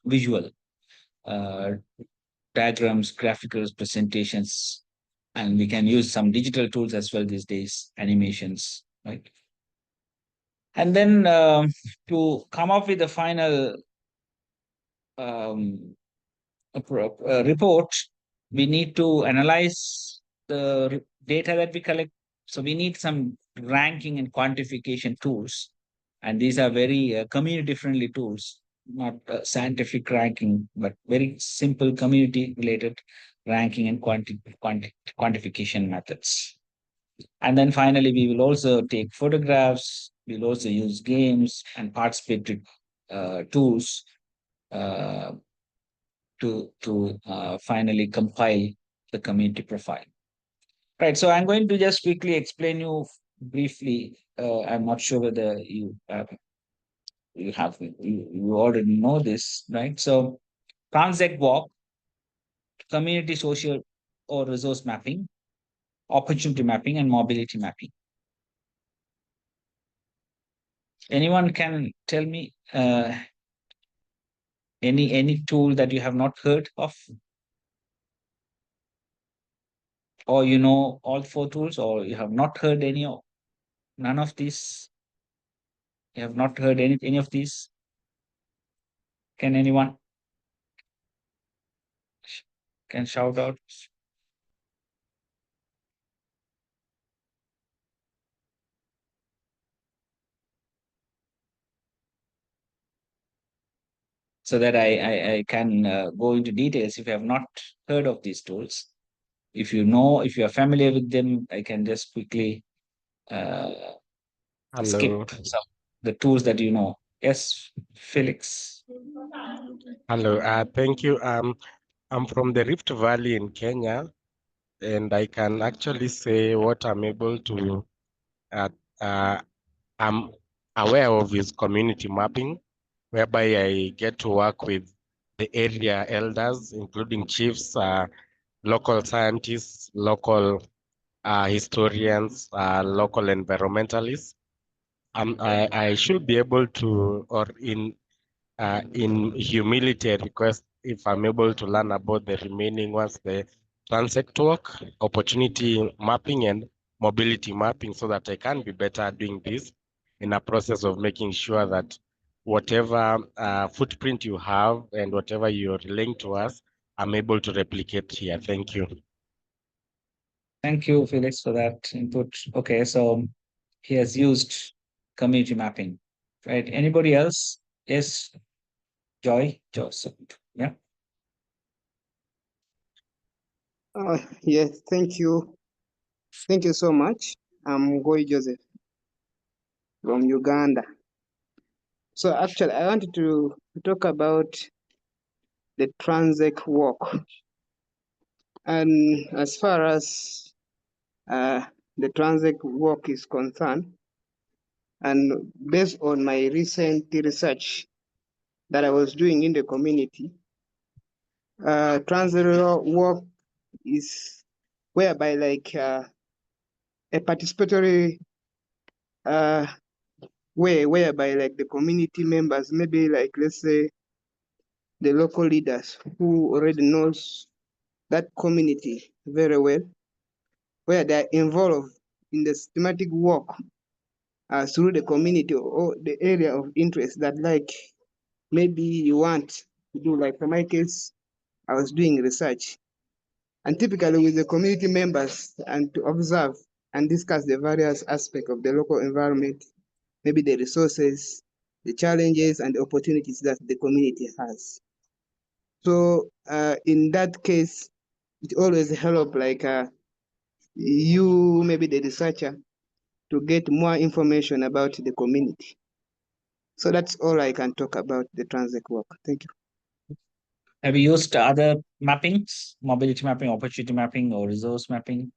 visual, diagrams, graphical presentations, and we can use some digital tools as well these days, animations, right? And then to come up with a final report, we need to analyze the data that we collect. So we need some ranking and quantification tools. And these are very community-friendly tools, not scientific ranking, but very simple community-related ranking and quantification methods. And then finally, we will also take photographs. We'll also use games and participatory tools to finally compile the community profile. Right, so I'm going to just quickly explain you briefly. I'm not sure whether you already know this, right? So transect walk, community social or resource mapping, opportunity mapping, and mobility mapping. Anyone can tell me any tool that you have not heard of? Or you know all 4 tools, or you have not heard none of these? You have not heard any of these? Can anyone can shout out? So that I can go into details if you have not heard of these tools. If you know, if you are familiar with them, I can just quickly skip some the tools that you know. Yes, Felix. Hello, thank you. I'm from the Rift Valley in Kenya, and I can actually say what I'm able to, I'm aware of is community mapping, whereby I get to work with the area elders, including chiefs, local scientists, local historians, local environmentalists. I should be able to, or in humility, I request if I'm able to learn about the remaining ones, the transect work, opportunity mapping, and mobility mapping, so that I can be better at doing this in a process of making sure that whatever footprint you have and whatever you're relaying to us, I'm able to replicate here. Thank you. Thank you, Felix, for that input. Okay, so he has used community mapping, right? Anybody else? Yes, Joseph. Yeah. Yes, thank you. Thank you so much. I'm Goy Joseph from Uganda. So actually, I wanted to talk about the transect walk. And as far as the transit work is concerned, and based on my recent research that I was doing in the community, transit work is whereby like a participatory way whereby like the community members, maybe like let's say the local leaders who already knows that community very well, where they're involved in the systematic work through the community or the area of interest that like maybe you want to do. Like for my case, I was doing research, and typically with the community members, and to observe and discuss the various aspects of the local environment, maybe the resources, the challenges and the opportunities that the community has. So in that case, it always help like you, maybe the researcher, to get more information about the community. So that's all I can talk about the transit work. Thank you. Have you used other mappings, mobility mapping, opportunity mapping, or resource mapping?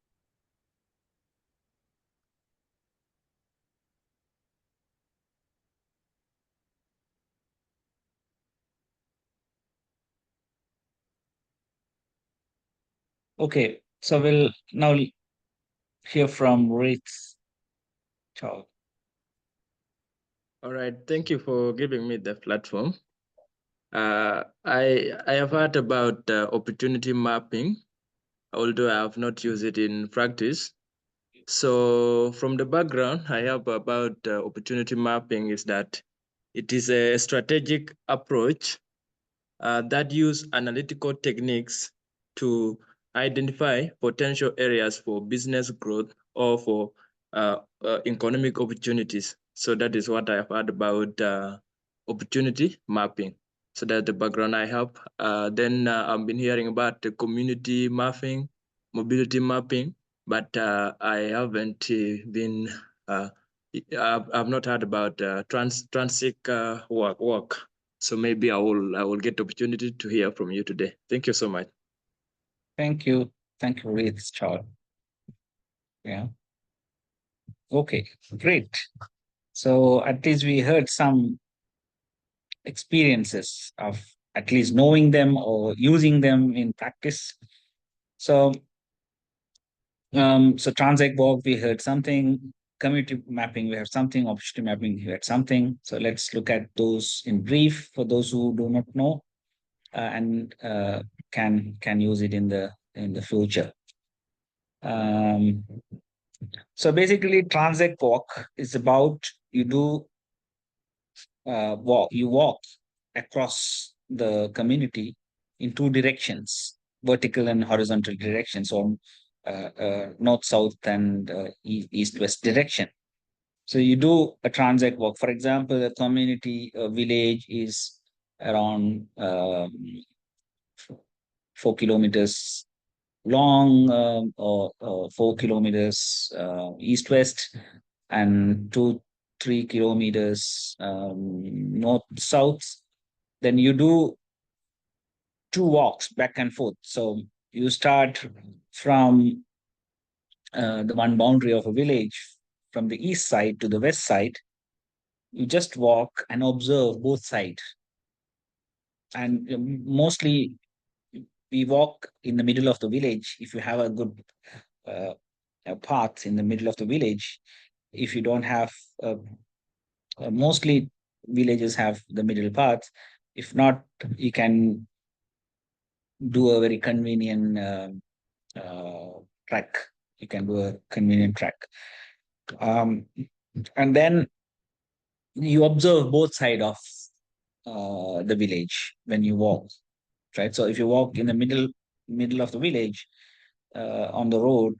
Okay, so we'll now hear from Ritz. Ciao. All right, thank you for giving me the platform. I have heard about opportunity mapping, although I have not used it in practice. So from the background I have about opportunity mapping is that it is a strategic approach that use analytical techniques to identify potential areas for business growth or for economic opportunities. So that is what I've heard about opportunity mapping. So that's the background I have. Then I've been hearing about the community mapping, mobility mapping, but I haven't been, I've not heard about transit work. So maybe I will get the opportunity to hear from you today. Thank you so much. Thank you. Thank you, Ritz. Ciao. Yeah. Okay, great. So at least we heard some experiences of at least knowing them or using them in practice. So, transit walk, we heard something, community mapping, we have something, opportunity mapping, we had something. So let's look at those in brief for those who do not know and can use it in the future. So basically, transit walk is about you walk across the community in two directions, vertical and horizontal directions, so north, south, and east, west direction. So you do a transit walk. For example, a community village is around 4 kilometers long or 4 kilometers east-west and 2-3 kilometers north-south. Then you do two walks back and forth. So you start from the one boundary of a village from the east side to the west side. You just walk and observe both sides. And mostly we walk in the middle of the village. If you have a good path in the middle of the village, if you don't have, mostly villages have the middle path. If not, you can do a very convenient track. You can do a convenient track. And then you observe both sides of the village when you walk, right? So if you walk in the middle of the village on the road,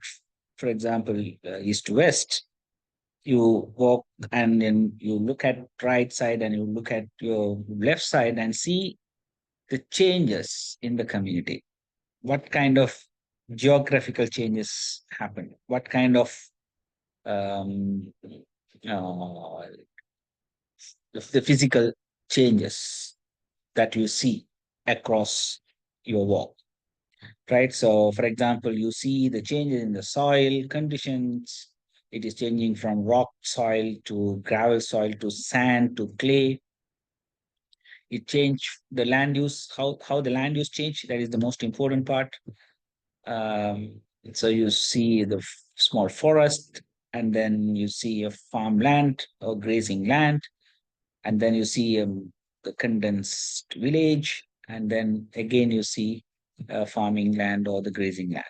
for example, east to west, you walk and then you look at right side and you look at your left side and see the changes in the community. What kind of geographical changes happen? What kind of the physical changes that you see across your walk, right? So, for example, you see the changes in the soil conditions, It is changing from rock soil to gravel soil to sand to clay. It changed the land use, how the land use changed. That is the most important part. So you see the small forest, and then you see a farmland or grazing land, and then you see the condensed village, and then again you see farming land or the grazing land,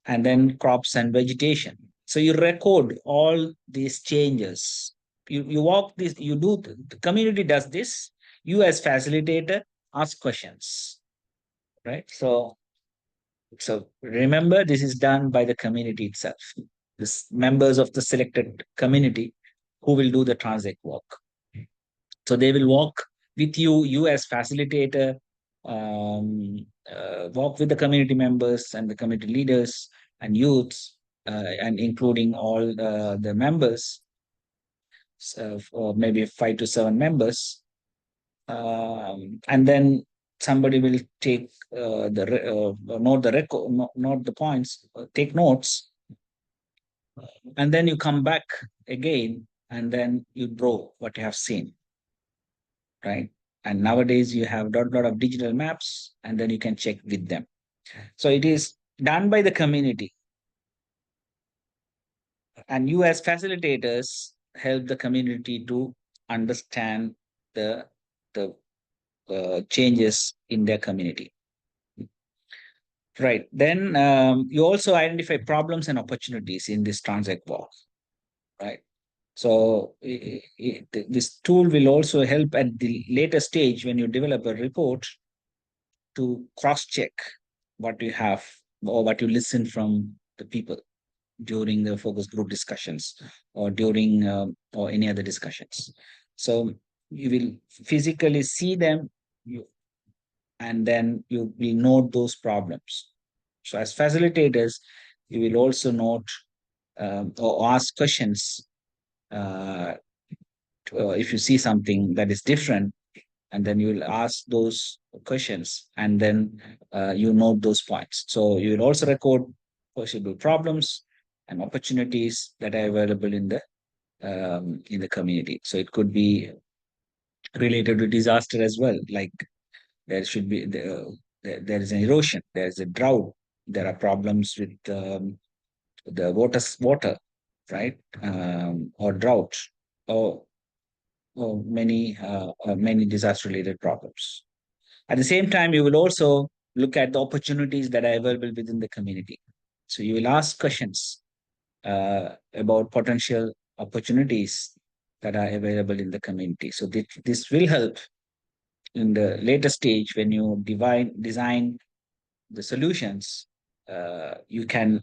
and then crops and vegetation. So you record all these changes. You walk this, you do, the community does this, you as facilitator ask questions, right? So remember, this is done by the community itself, this members of the selected community who will do the transact walk. So they will walk with you, you as facilitator, walk with the community members and the community leaders and youths, and including all the members, or maybe 5 to 7 members. And then somebody will take note the record, note the points, take notes, and then you come back again, and then you draw what you have seen, right? And nowadays you have a lot of digital maps, and then you can check with them. So it is done by the community, and you as facilitators help the community to understand the changes in their community. Right. Then you also identify problems and opportunities in this transact walk, right? So this tool will also help at the later stage when you develop a report to cross-check what you have or what you listen from the people during the focus group discussions or during or any other discussions. So you will physically see them, and then you will note those problems. So as facilitators, you will also note or ask questions if you see something that is different, and then you will ask those questions, and then you note those points. So you will also record possible problems and opportunities that are available in the community. So it could be related to disaster as well, like there should be there is an erosion, there is a drought, there are problems with the water, right? Or drought, or many disaster related problems. At the same time, you will also look at the opportunities that are available within the community. So you will ask questions about potential opportunities that are available in the community. So this will help in the later stage when you design the solutions. You can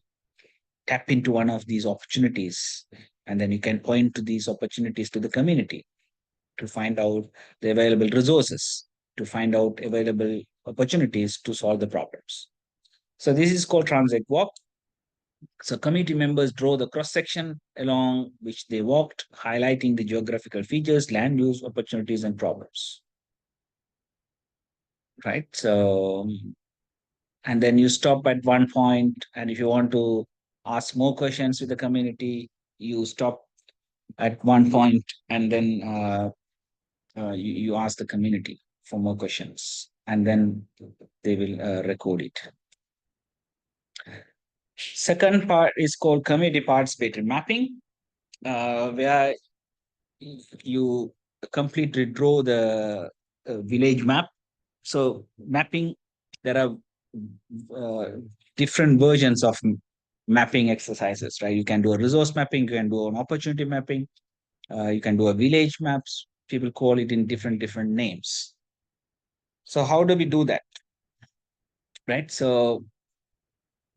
tap into one of these opportunities, and then you can point to these opportunities to the community to find out the available resources, to find out available opportunities to solve the problems. So this is called transact walk. So community members draw the cross-section along which they walked, highlighting the geographical features, land use, opportunities, and problems. Right? So, and then you stop at one point, and if you want to ask more questions with the community, you stop at one point, and then you ask the community for more questions, and then they will record it. Second part is called community participatory mapping, where you completely draw the village map. So mapping, there are different versions of mapping exercises, right? You can do a resource mapping, you can do an opportunity mapping, you can do a village maps. People call it in different names. So how do we do that? Right? So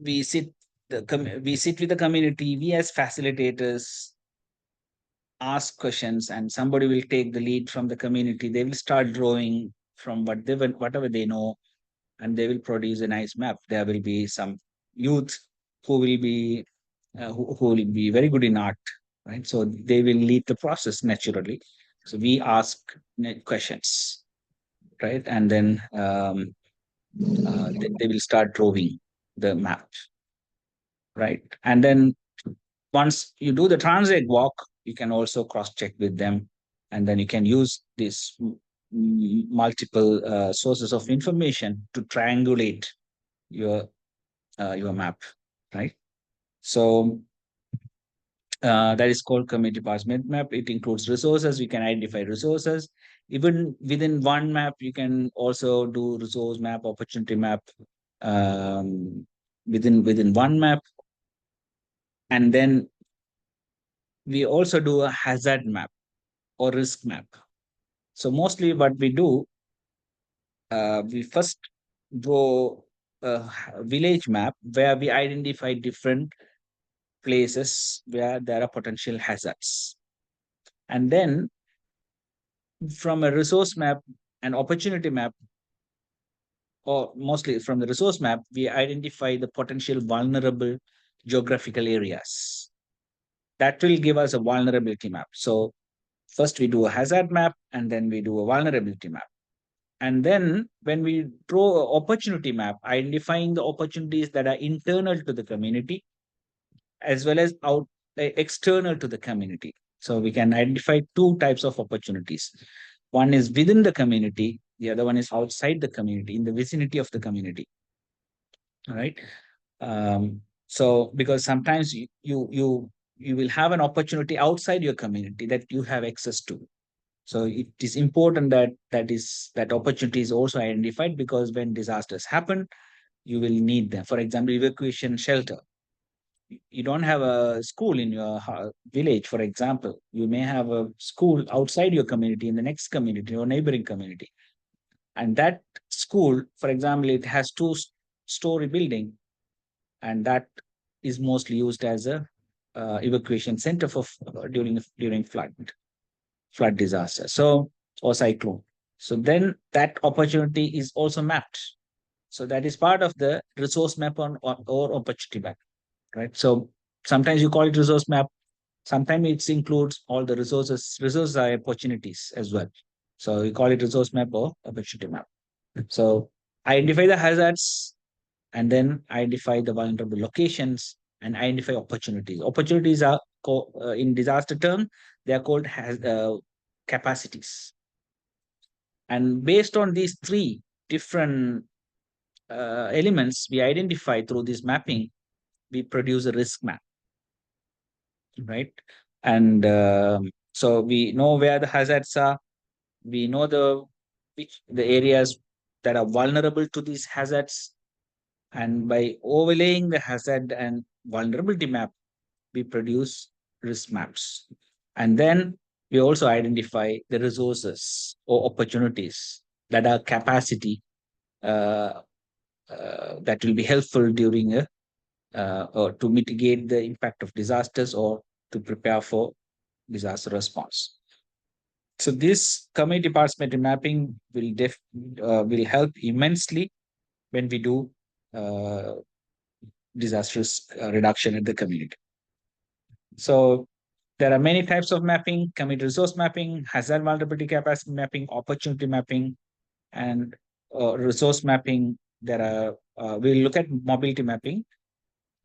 we sit with the community, we as facilitators ask questions, and somebody will take the lead from the community. They will start drawing from whatever they know, and they will produce a nice map. There will be some youth who will be very good in art, right? So they will lead the process naturally. So we ask questions, right? And then they will start drawing the map, right? And then once you do the transit walk, you can also cross-check with them, and then you can use these multiple sources of information to triangulate your map, right? So that is called community participatory map. It includes resources. We can identify resources. Even within one map, you can also do resource map, opportunity map within one map. And then we also do a hazard map or risk map. So mostly what we do, we first draw a village map where we identify different places where there are potential hazards. And then from a resource map and opportunity map, or mostly from the resource map, we identify the potential vulnerable geographical areas. That will give us a vulnerability map. So first we do a hazard map, and then we do a vulnerability map. And then when we draw an opportunity map, identifying the opportunities that are internal to the community, as well as external to the community. So we can identify two types of opportunities. One is within the community, the other one is outside the community, in the vicinity of the community. All right. So because sometimes you will have an opportunity outside your community that you have access to. So it is important that that opportunity is also identified, because when disasters happen, you will need them. For example, evacuation shelter. You don't have a school in your village, for example. You may have a school outside your community, in the next community or neighboring community. And that school, for example, it has two-story building, and that is mostly used as a evacuation center for during flood disaster, so, or cyclone. So then that opportunity is also mapped. So that is part of the resource map or opportunity map, right? So sometimes you call it resource map. Sometimes it includes all the resources. Resources are opportunities as well. So we call it resource map or opportunity map. So identify the hazards, and then identify the vulnerable locations, and identify opportunities. Opportunities are in disaster term, they are called capacities. And based on these three different elements we identify through this mapping, we produce a risk map, right? And so we know where the hazards are. We know the areas that are vulnerable to these hazards. And by overlaying the hazard and vulnerability map, we produce risk maps. And then we also identify the resources or opportunities that are capacity that will be helpful during or to mitigate the impact of disasters or to prepare for disaster response. So this community participatory mapping will help immensely when we do disaster reduction in the community. So there are many types of mapping: community resource mapping, hazard vulnerability capacity mapping, opportunity mapping, and resource mapping. There are, we'll look at mobility mapping.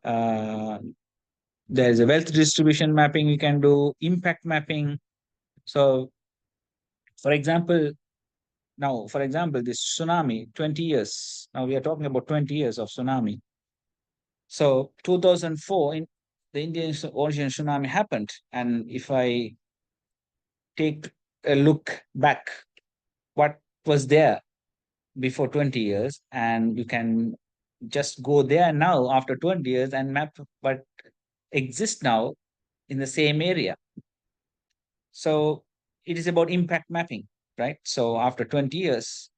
There's a wealth distribution mapping we can do, impact mapping. So for example, this tsunami, 20 years. Now we are talking about 20 years of tsunami. So 2004, the Indian Ocean tsunami happened. And if I take a look back, what was there before 20 years, and you can just go there now after 20 years and map what exists now in the same area. So it is about impact mapping, right? So after 20 years,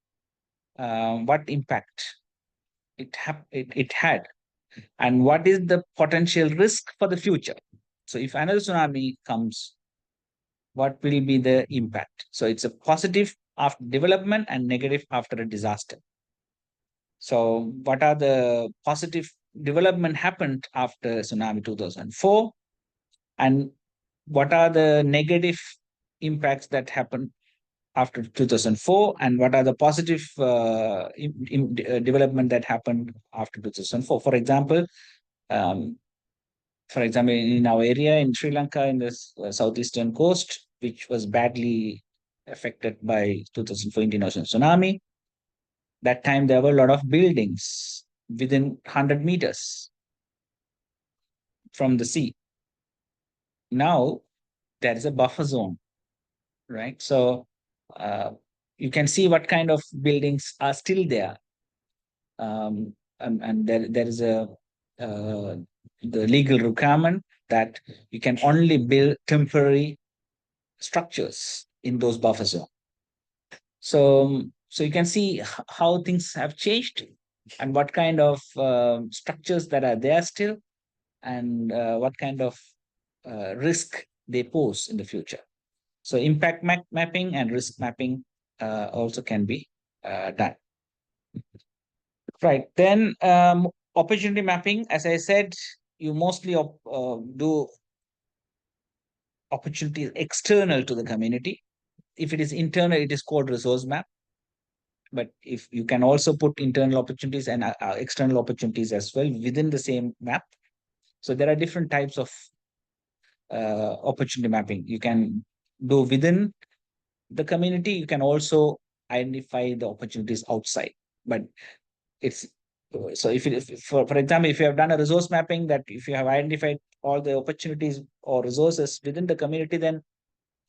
what impact it had, and what is the potential risk for the future? So if another tsunami comes, what will be the impact? So it's a positive after development and negative after a disaster. So what are the positive development happened after tsunami 2004? And what are the negative impacts that happened after 2004? And what are the positive development that happened after 2004? For example, For example, in our area in Sri Lanka, in the southeastern coast, which was badly affected by 2014 ocean tsunami, that time there were a lot of buildings within 100 meters from the sea. Now there is a buffer zone, right? So you can see what kind of buildings are still there. And there is the legal requirement that you can only build temporary structures in those buffer zones. So you can see how things have changed and what kind of structures that are there still, and what kind of risk they pose in the future. So impact mapping and risk mapping also can be done. Right, then opportunity mapping, as I said, you mostly do opportunities external to the community. If it is internal, it is called resource map. But if you can also put internal opportunities and external opportunities as well within the same map. So there are different types of opportunity mapping. You can do within the community. You can also identify the opportunities outside. But it's so if for example, if you have done a resource mapping, that if you have identified all the opportunities or resources within the community, then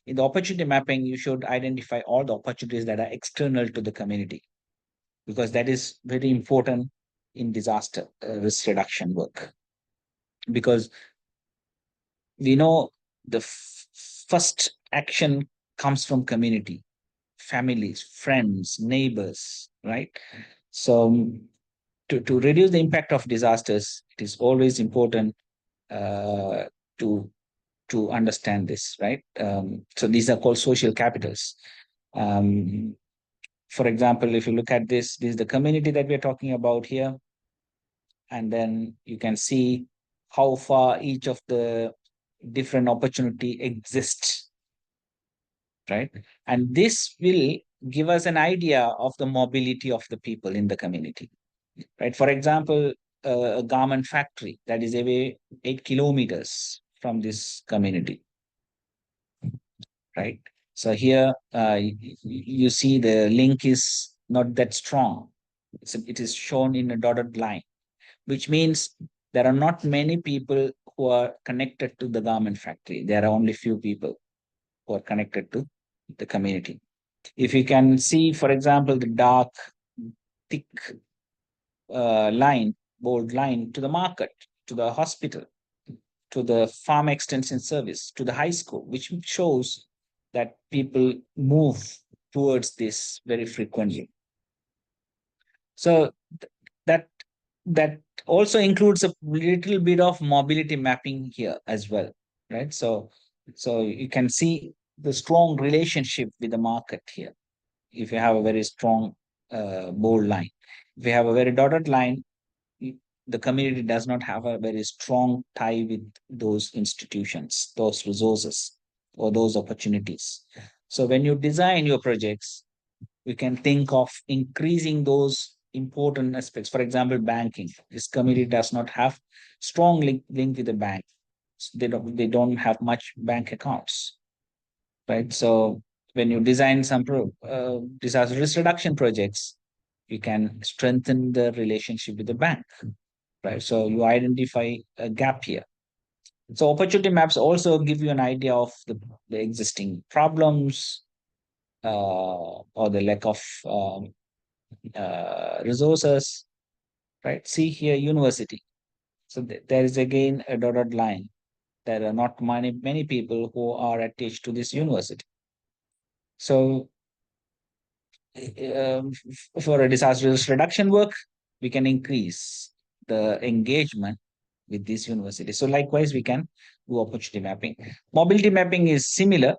in the opportunity mapping, you should identify all the opportunities that are external to the community, because that is very important in disaster risk reduction work. Because we know the first action comes from community, families, friends, neighbors, right? So to reduce the impact of disasters, it is always important to understand this, right? So these are called social capitals. For example, if you look at this is the community that we're talking about here. And then you can see how far each of the different opportunity exists, right? And this will give us an idea of the mobility of the people in the community, right? For example, a garment factory that is away 8 kilometers from this community, right? So here you see the link is not that strong. It is shown in a dotted line, which means there are not many people who are connected to the garment factory. There are only few people who are connected to the community. If you can see, for example, the dark, thick line, bold line to the market, to the hospital, to the farm extension service, to the high school, which shows that people move towards this very frequently. So that also includes a little bit of mobility mapping here as well, right? So you can see the strong relationship with the market here. If you have a very strong bold line, if you have a very dotted line, the community does not have a very strong tie with those institutions, those resources, or those opportunities. So when you design your projects, you can think of increasing those important aspects. For example, banking. This community does not have strong link with the bank. They don't have much bank accounts, right? So when you design some disaster risk reduction projects, you can strengthen the relationship with the bank, right? So you identify a gap here. So opportunity maps also give you an idea of the existing problems or the lack of resources, right? See here, university. So there is again a dotted line. There are not many people who are attached to this university. So for a disaster risk reduction work, we can increase the engagement with this university. So likewise, we can do opportunity mapping. Mobility mapping is similar,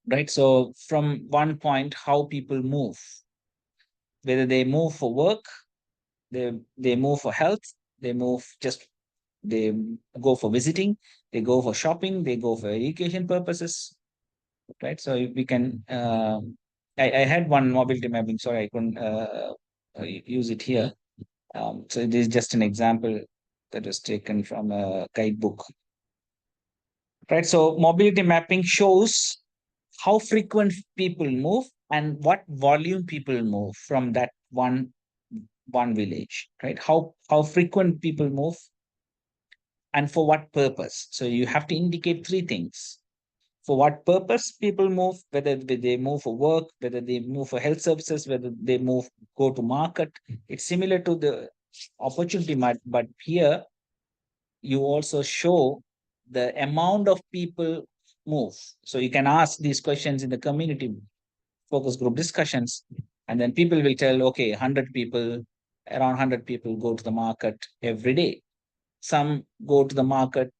right? So from one point, how people move, whether they move for work, they move for health, they go for visiting, they go for shopping, they go for education purposes, right? So we can, I had one mobility mapping, sorry, I couldn't use it here. So it is just an example. that is taken from a guidebook. Right, so mobility mapping shows how frequent people move and what volume people move from that one village, right? How frequent people move and for what purpose. So you have to indicate three things. For what purpose people move, whether they move for work, whether they move for health services, whether they go to market. It's similar to the opportunity map, but here you also show the amount of people move. So you can ask these questions in the community focus group discussions, and then people will tell, okay, 100 people, around 100 people go to the market every day. Some go to the market,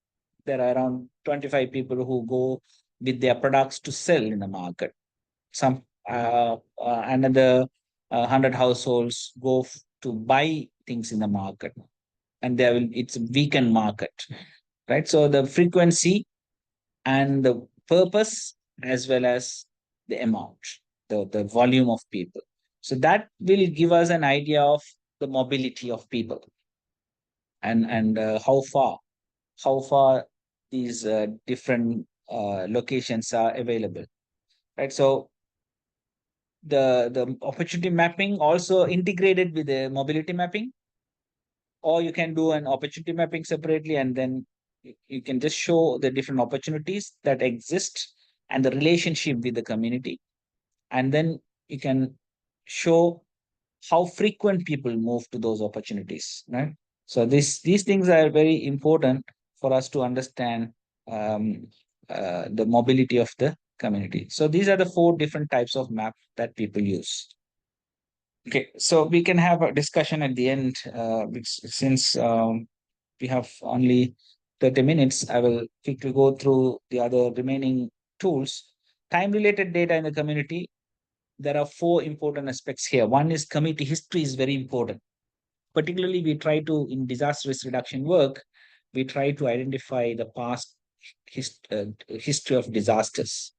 there are around 25 people who go with their products to sell in the market. Some another 100 households go to buy things in the market, and it's a weekend market, right? So the frequency and the purpose as well as the amount, the volume of people. So that will give us an idea of the mobility of people and how far these different locations are available, right? So the opportunity mapping also integrated with the mobility mapping, or you can do an opportunity mapping separately, and then you can just show the different opportunities that exist and the relationship with the community. And then you can show how frequent people move to those opportunities, right? So these things are very important for us to understand the mobility of the community. So these are the 4 different types of map that people use. Okay, so we can have a discussion at the end, since we have only 30 minutes. I will quickly go through the other remaining tools. Time-related data in the community. There are 4 important aspects here. One is community history is very important. Particularly, we try to, in disaster risk reduction work, we try to identify the past history of disasters,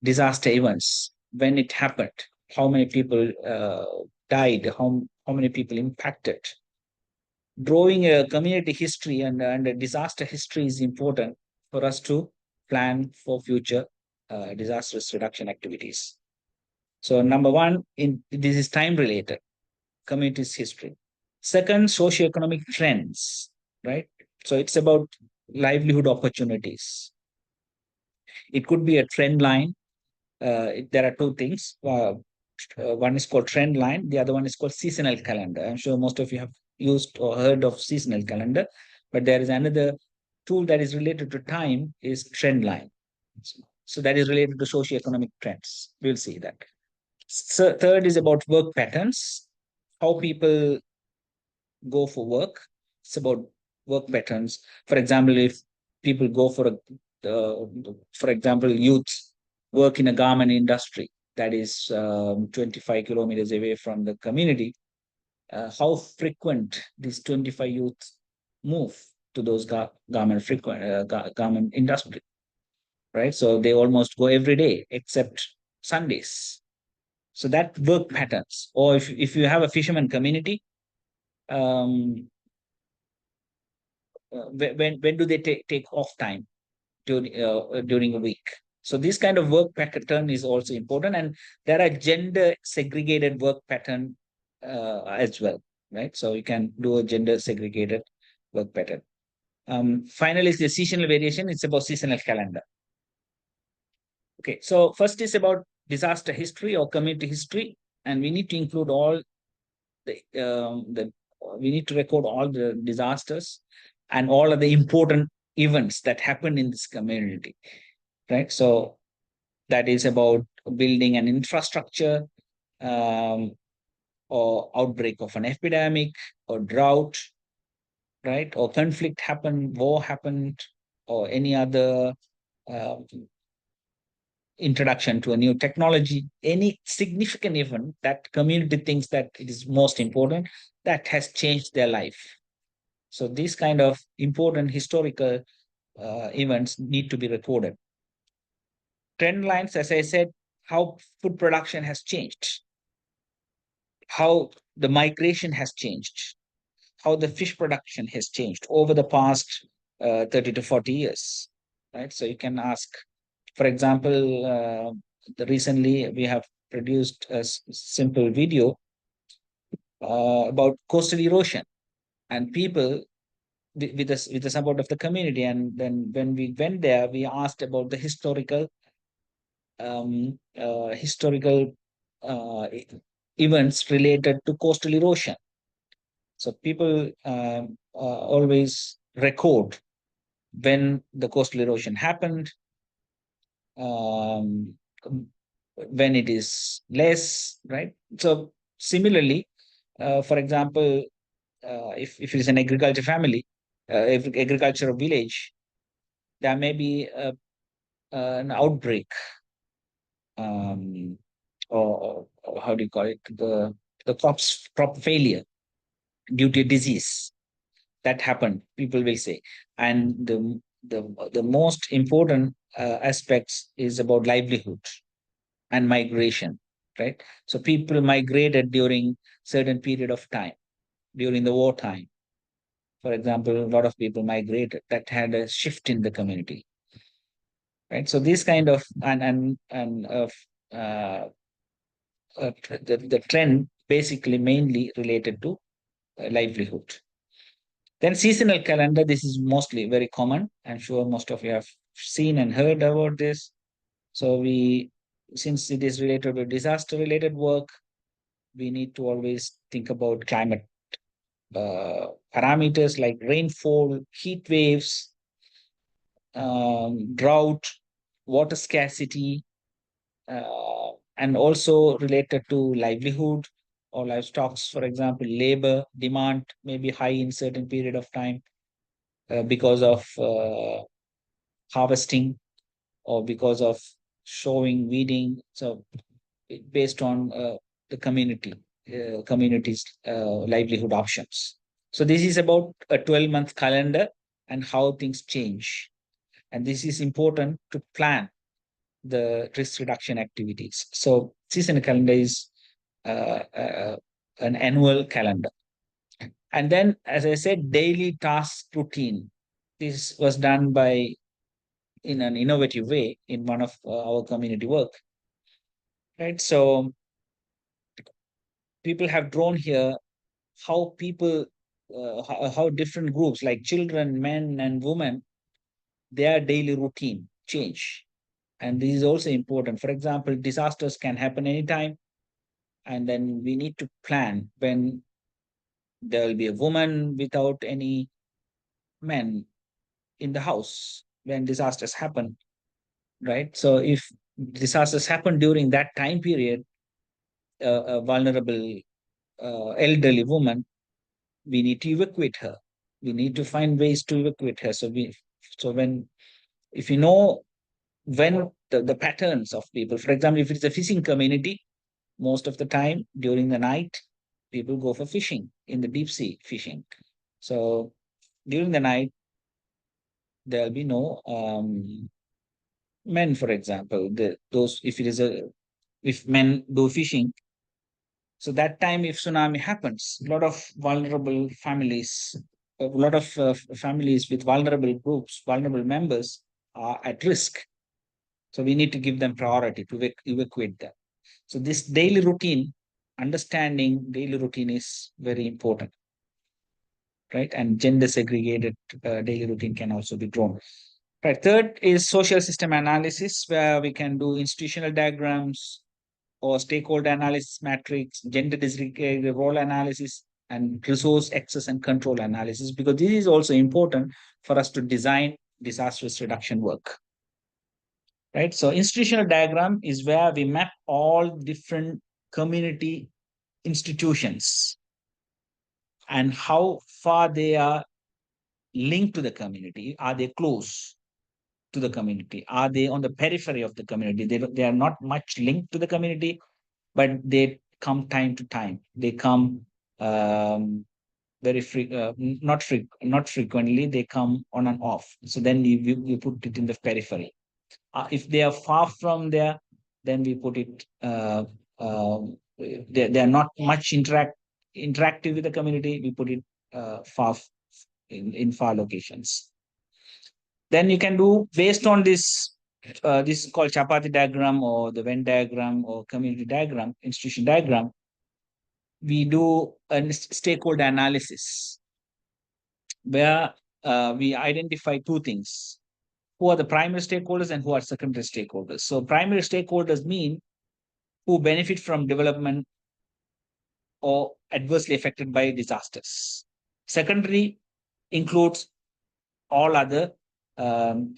disaster events, when it happened, how many people died, how many people impacted. Drawing a community history and a disaster history is important for us to plan for future disaster risk reduction activities. So number 1, this is time related, community's history. Second, socioeconomic trends, right? So it's about livelihood opportunities. It could be a trend line. There are 2 things. One is called trend line. The other one is called seasonal calendar. I'm sure most of you have used or heard of seasonal calendar, but there is another tool that is related to time is trend line. So that is related to socioeconomic trends. We'll see that. So third is about work patterns, how people go for work. It's about work patterns. For example, if people go for example, youth work in a garment industry that is 25 kilometers away from the community, how frequent these 25 youth move to those garment industry, right? So they almost go every day except Sundays. So that work patterns. Or if you have a fisherman community, when do they take off time during a week? So this kind of work pattern is also important, and there are gender segregated work pattern as well, right? So you can do a gender segregated work pattern. Finally, is the seasonal variation. It's about seasonal calendar. Okay, so first is about disaster history or community history, and we need to include all we need to record all the disasters and all of the important events that happened in this community, right? So that is about building an infrastructure, or outbreak of an epidemic or drought, right? Or conflict happened, war happened, or any other introduction to a new technology, any significant event that community thinks that it is most important, that has changed their life. So these kind of important historical events need to be recorded. Trend lines, as I said, how food production has changed, how the migration has changed, how the fish production has changed over the past 30 to 40 years, right? So you can ask, for example, recently we have produced a simple video about coastal erosion, and people with the support of the community, and then when we went there, we asked about the historical events related to coastal erosion. So people always record when the coastal erosion happened, when it is less, right? So similarly, for example, if it is an agriculture family, agricultural village, there may be an outbreak, or how do you call it? The crop failure due to disease that happened, people will say. And the most important aspects is about livelihood and migration, right? So people migrated during certain period of time, during the wartime. For example, a lot of people migrated. That had a shift in the community, right? So this kind of the trend basically mainly related to livelihood. Then seasonal calendar, this is mostly very common. I'm sure most of you have seen and heard about this. So since it is related to disaster related work, we need to always think about climate parameters like rainfall, heat waves, drought, water scarcity, and also related to livelihood or livestock. For example, labor demand may be high in certain period of time because of harvesting or because of sowing, weeding. So based on the community's livelihood options. So this is about a 12-month calendar and how things change. And this is important to plan the risk reduction activities. So seasonal calendar is an annual calendar. And then, as I said, daily task routine. This was done in an innovative way in one of our community work, right? So people have drawn here how people, how different groups like children, men, and women, their daily routine change. And this is also important. For example, disasters can happen anytime. And then we need to plan when there will be a woman without any men in the house when disasters happen, right? So if disasters happen during that time period, a vulnerable elderly woman, we need to evacuate her. We need to find ways to evacuate her. So if you know when the patterns of people, for example, if it's a fishing community, most of the time during the night, people go for fishing in the deep sea fishing. So during the night, there'll be no men, for example. If men do fishing, so that time if tsunami happens, a lot of vulnerable families, a lot of families with vulnerable groups, vulnerable members are at risk. So we need to give them priority to evacuate them. So this daily routine, understanding daily routine is very important, right? And gender segregated daily routine can also be drawn. Right. Third is social system analysis, where we can do institutional diagrams or stakeholder analysis matrix, gender desegregated role analysis, and resource access and control analysis, because this is also important for us to design disaster risk reduction work. Right. So institutional diagram is where we map all different community institutions and how far they are linked to the community. Are they close to the community? Are they on the periphery of the community? They are not much linked to the community, but they come time to time. They come not frequently. They come on and off. So then you put it in the periphery. If they are far from there, then we put it. They are not much interactive with the community. We put it far in far locations. Then you can do based on this. This is called chapati diagram or the Venn diagram or community diagram, institution diagram. We do a stakeholder analysis where we identify two things: who are the primary stakeholders and who are secondary stakeholders. So primary stakeholders mean who benefit from development or adversely affected by disasters. Secondary includes all other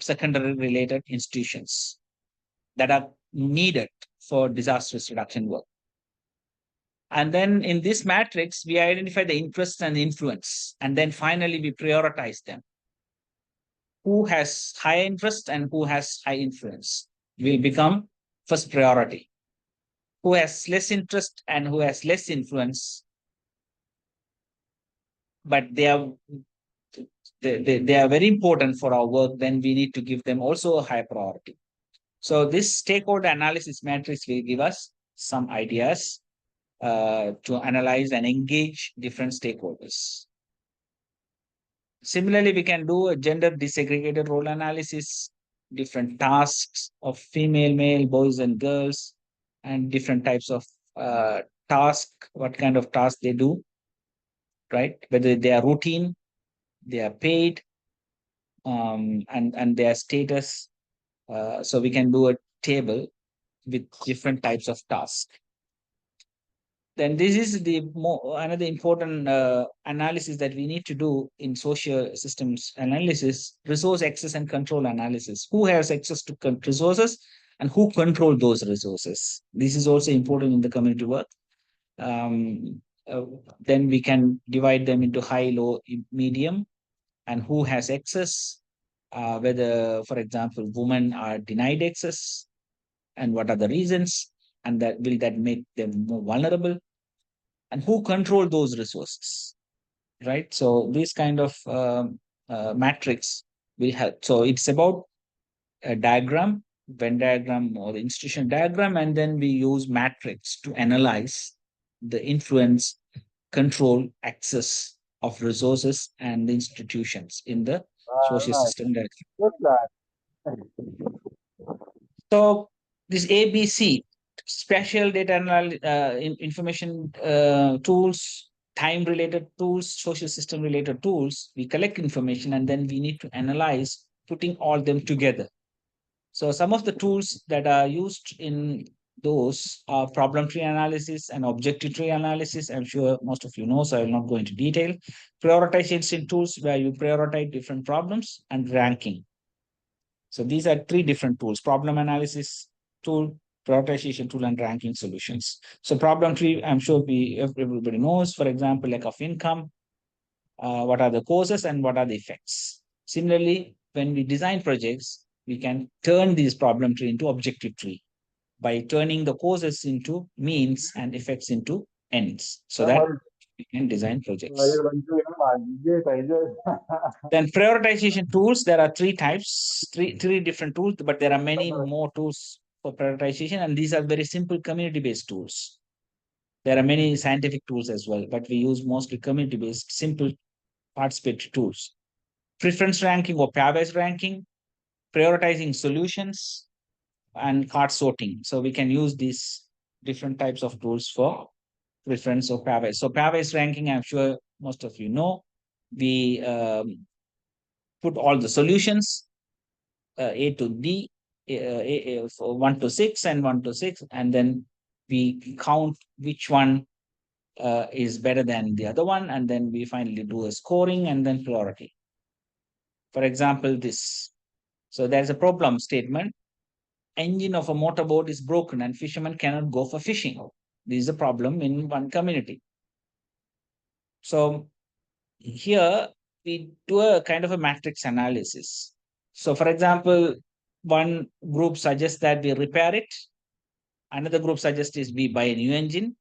secondary related institutions that are needed for disaster reduction work. And then in this matrix, we identify the interests and influence. And then finally, we prioritize them. Who has high interest and who has high influence will become first priority. Who has less interest and who has less influence, but they are very important for our work, then we need to give them also a high priority. So this stakeholder analysis matrix will give us some ideas to analyze and engage different stakeholders. Similarly, we can do a gender disaggregated role analysis, different tasks of female, male, boys and girls, and different types of task, what kind of task they do, right? Whether they are routine, they are paid, and their status. So we can do a table with different types of tasks. Then this is the another important analysis that we need to do in social systems analysis: resource access and control analysis. Who has access to resources and who control those resources? This is also important in the community work. Then we can divide them into high, low, medium, and who has access, whether, for example, women are denied access and what are the reasons, and that will that make them more vulnerable, and who control those resources, right? So this kind of matrix will help. So it's about a diagram, Venn diagram or the institution diagram, and then we use matrix to analyze the influence, control, access of resources and the institutions in the social system diagram. So this ABC, spatial data information tools, time-related tools, social system-related tools, we collect information and then we need to analyze, putting all them together. So some of the tools that are used in those are problem tree analysis and objective tree analysis. I'm sure most of you know, so I will not go into detail. Prioritization tools where you prioritize different problems, and ranking. So these are three different tools: problem analysis tool, prioritization tool, and ranking solutions. So problem tree, I'm sure everybody knows, for example, lack of income, what are the causes and what are the effects. Similarly, when we design projects, we can turn these problem tree into objective tree by turning the causes into means and effects into ends, so that we can design projects. Then prioritization tools, there are three types, three different tools, but there are many more tools for prioritization, and these are very simple community-based tools. There are many scientific tools as well, but we use mostly community-based, simple participatory tools. Preference ranking or pair-based ranking, prioritizing solutions, and card sorting. So we can use these different types of tools for preference or pair-based. So pair-based ranking, I'm sure most of you know, we put all the solutions, A to D, for 1 to 6 and 1 to 6, and then we count which one is better than the other one, and then we finally do a scoring and then priority. For example, this. So there's a problem statement. Engine of a motorboat is broken and fishermen cannot go for fishing. This is a problem in one community. So here we do a kind of a matrix analysis. So for example, one group suggests that we repair it. Another group suggests is we buy a new engine.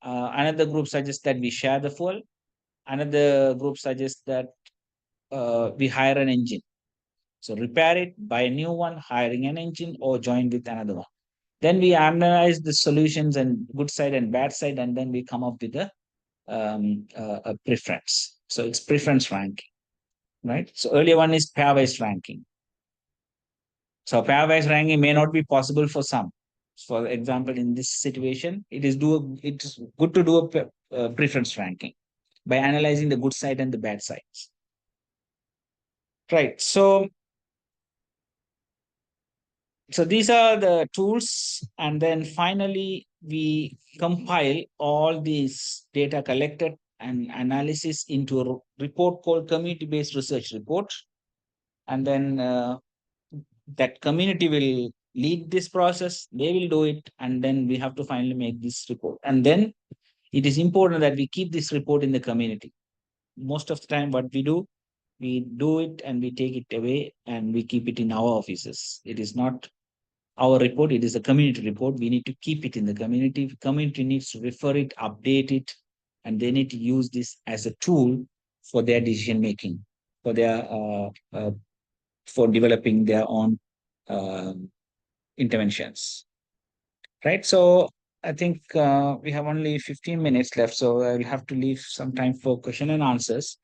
Another group suggests that we share the fuel. Another group suggests that we hire an engine. So repair it, buy a new one, hiring an engine, or join with another one. Then we analyze the solutions and good side and bad side, and then we come up with a a preference. So it's preference ranking, right? So earlier one is pair-wise ranking. So pair-wise ranking may not be possible for some. For example, in this situation, it's good to do a preference ranking by analyzing the good side and the bad sides. Right. So these are the tools, and then finally we compile all these data collected and analysis into a report called community-based research report. And then that community will lead this process, they will do it, and then we have to finally make this report. And then it is important that we keep this report in the community. Most of the time what we do it and we take it away and we keep it in our offices. It is not our report, it is a community report. We need to keep it in the community. Community needs to refer it, update it, and they need to use this as a tool for their decision making, for their for developing their own interventions. Right. So I think we have only 15 minutes left, so I will have to leave some time for question and answers.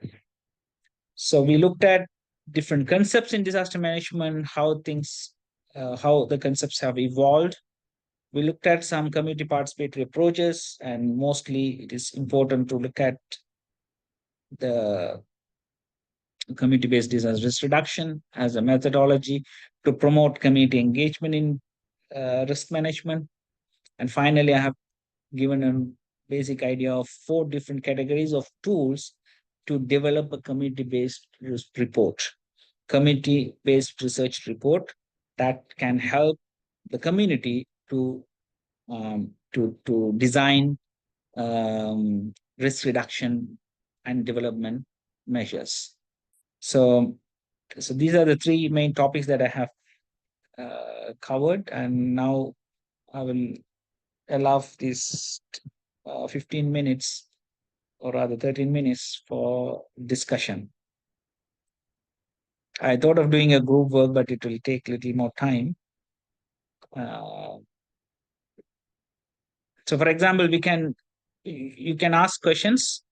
So we looked at different concepts in disaster management, how the concepts have evolved. We looked at some community participatory approaches, and mostly it is important to look at the community-based disaster risk reduction as a methodology to promote community engagement in risk management. And finally, I have given a basic idea of 4 different categories of tools to develop a community-based report, community-based research report that can help the community to design risk reduction and development measures. So these are the 3 main topics that I have covered, and now I will allow this 15 minutes or rather 13 minutes for discussion. I thought of doing a group work, but it will take a little more time. So for example, you can ask questions,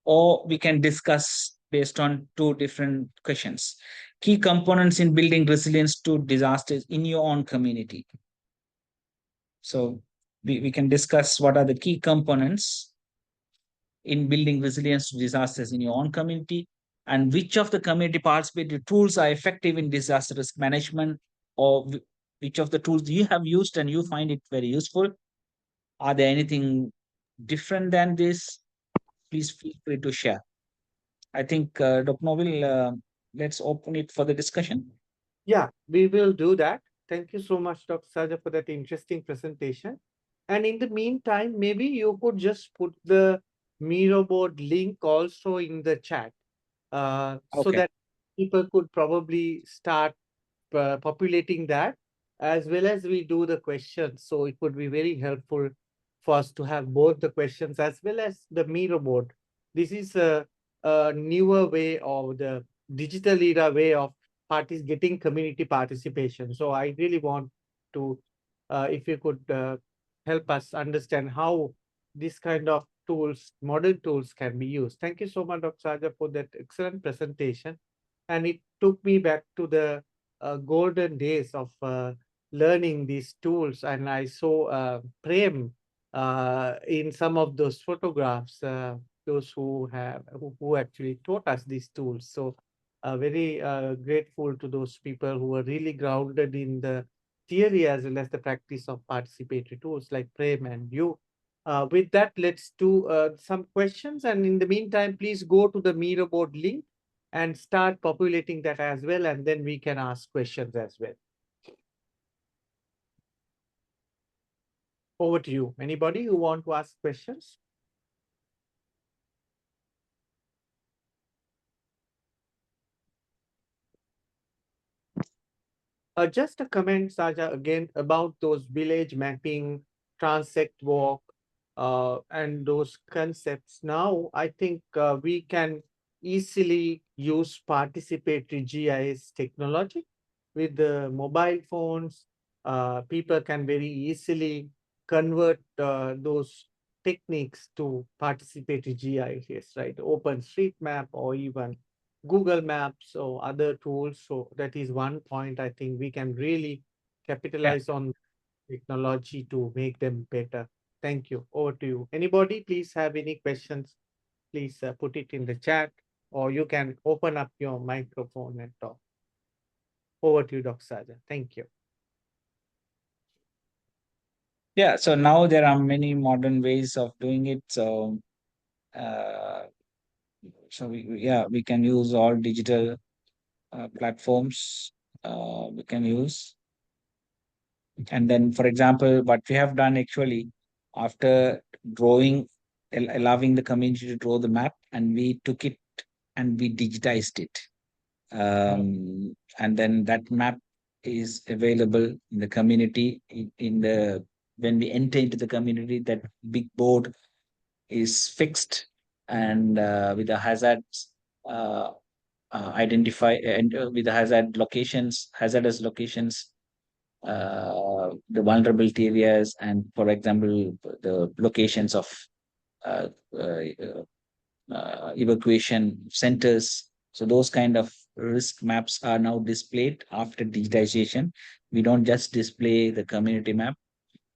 or we can discuss based on 2 different questions. Key components in building resilience to disasters in your own community. So we can discuss what are the key components in building resilience to disasters in your own community, and which of the community participatory tools are effective in disaster risk management, or which of the tools you have used and you find it very useful. Are there anything different than this? Please feel free to share. I think, Dr. Noble, let's open it for the discussion. Yeah, we will do that. Thank you so much, Dr. Saja, for that interesting presentation. And in the meantime, maybe you could just put the Miro board link also in the chat, so that people could probably start populating that, as well as we do the questions. So it would be very helpful for us to have both the questions as well as the Miro board. This is a newer way, of the digital era way of getting community participation. So I really want to, if you could help us understand how this kind of tools, modern tools, can be used. Thank you so much, Dr. Saja, for that excellent presentation. And it took me back to the golden days of learning these tools. And I saw Prem in some of those photographs, those who actually taught us these tools. So very grateful to those people who are really grounded in the theory as well as the practice of participatory tools like Prem and you. With that, let's do some questions. And in the meantime, please go to the Miro board link and start populating that as well. And then we can ask questions as well. Over to you. Anybody who want to ask questions? Just a comment, Saja, again about those village mapping, transect walk, and those concepts. Now, I think we can easily use participatory GIS technology with the mobile phones. People can very easily convert those techniques to participatory GIS, right? OpenStreetMap or even Google Maps or other tools. So that is one point I think we can really capitalize on technology to make them better. Thank you. Over to you. Anybody, please have any questions, please put it in the chat, or you can open up your microphone and talk. Over to you, Dr. Saja. Thank you. Yeah, so now there are many modern ways of doing it. So, we can use all digital platforms we can use. And then, for example, what we have done actually, after drawing, allowing the community to draw the map, and we took it and we digitized it. And then that map is available in the community. When we enter into the community, that big board is fixed, and with the hazards identify and with the hazardous locations, the vulnerability areas, and for example, the locations of evacuation centers. So those kind of risk maps are now displayed after digitization. We don't just display the community map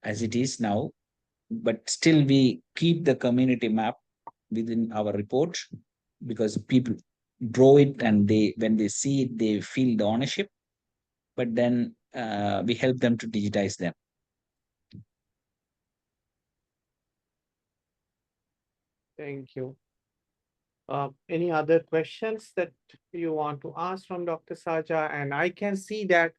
as it is now, but still we keep the community map within our report, because people draw it and when they see it, they feel the ownership. But then we help them to digitize them. Thank you. Any other questions that you want to ask from Dr. Saja? And I can see that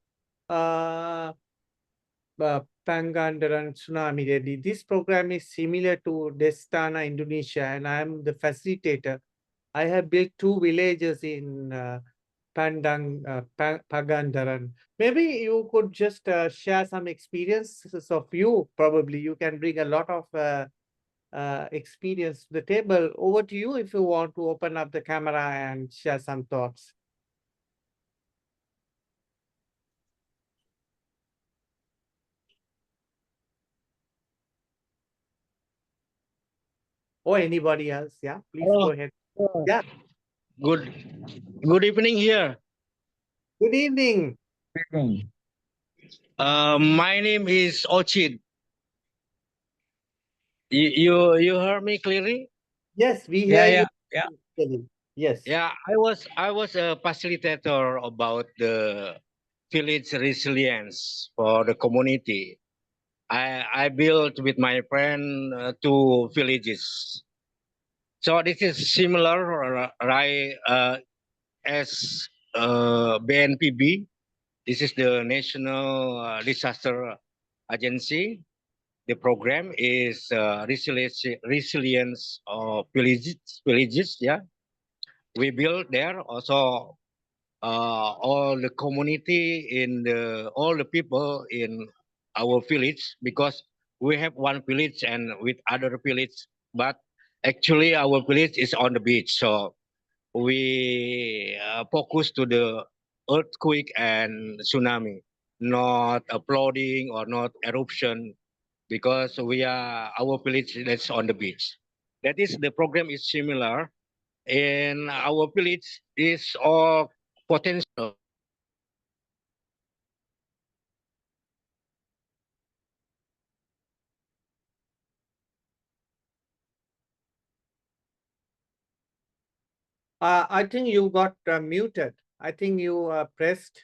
Pangandaran Tsunami Ready. This program is similar to Destana, Indonesia, and I'm the facilitator. I have built 2 villages in Pagandaran. Maybe you could just share some experiences of you. Probably you can bring a lot of experience to the table. Over to you if you want to open up the camera and share some thoughts. Or anybody else, yeah, please go ahead. Yeah. Good evening here. Good evening. My name is Ochid. You heard me clearly? Yes, we hear you. Yeah. Yes. Yeah, I was a facilitator about the village resilience for the community. I built with my friend 2 villages. So this is similar, right? As BNPB. This is the National Disaster Agency. The program is resilience of villages. Yeah, we build there also all the community all the people in our village, because we have one village and with other village, but actually our village is on the beach. So we focus to the earthquake and tsunami, not a flooding or not eruption, because our village that's on the beach. That is, the program is similar, and our village is all potential. I think you got muted. I think you pressed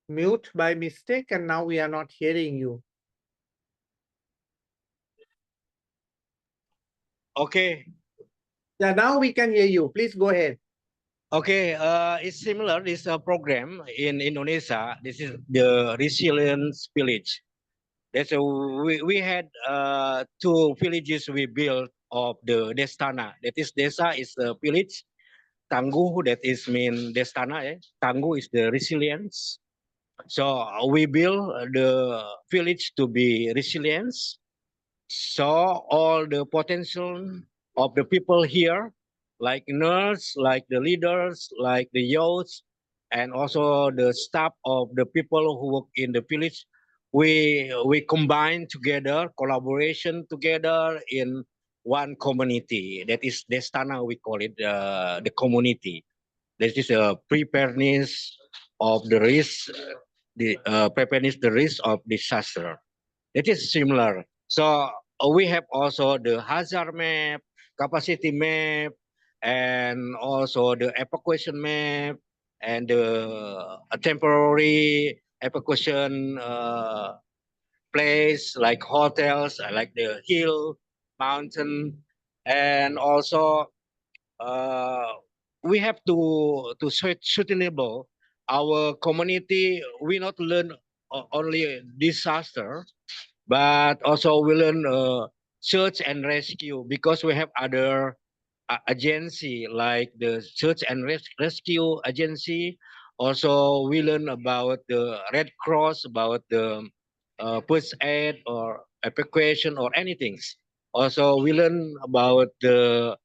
mute by mistake, and now we are not hearing you. Okay. Yeah, now we can hear you. Please go ahead. Okay, it's similar. This program in Indonesia. This is the resilience village. That's we had 2 villages we built of the Destana. That is, Desa is the village. Tangguh, that is mean Destana. Tangguh is the resilience. So we build the village to be resilience. So all the potential of the people here, like nurse, like the leaders, like the youth, and also the staff of the people who work in the village, we combine together, collaboration together in one community. That is Destana, we call it the community. This is a preparedness of the risk, preparedness the risk of disaster. It is similar. So we have also the hazard map, capacity map, and also the evacuation map and the temporary evacuation place like hotels, like the hill, mountain, and also we have to sustainable our community. We not learn only disaster, but also we learn search and rescue because we have other agency like the search and rescue agency. Also, we learn about the Red Cross, about the first aid or evacuation or anything. Also, we learn about the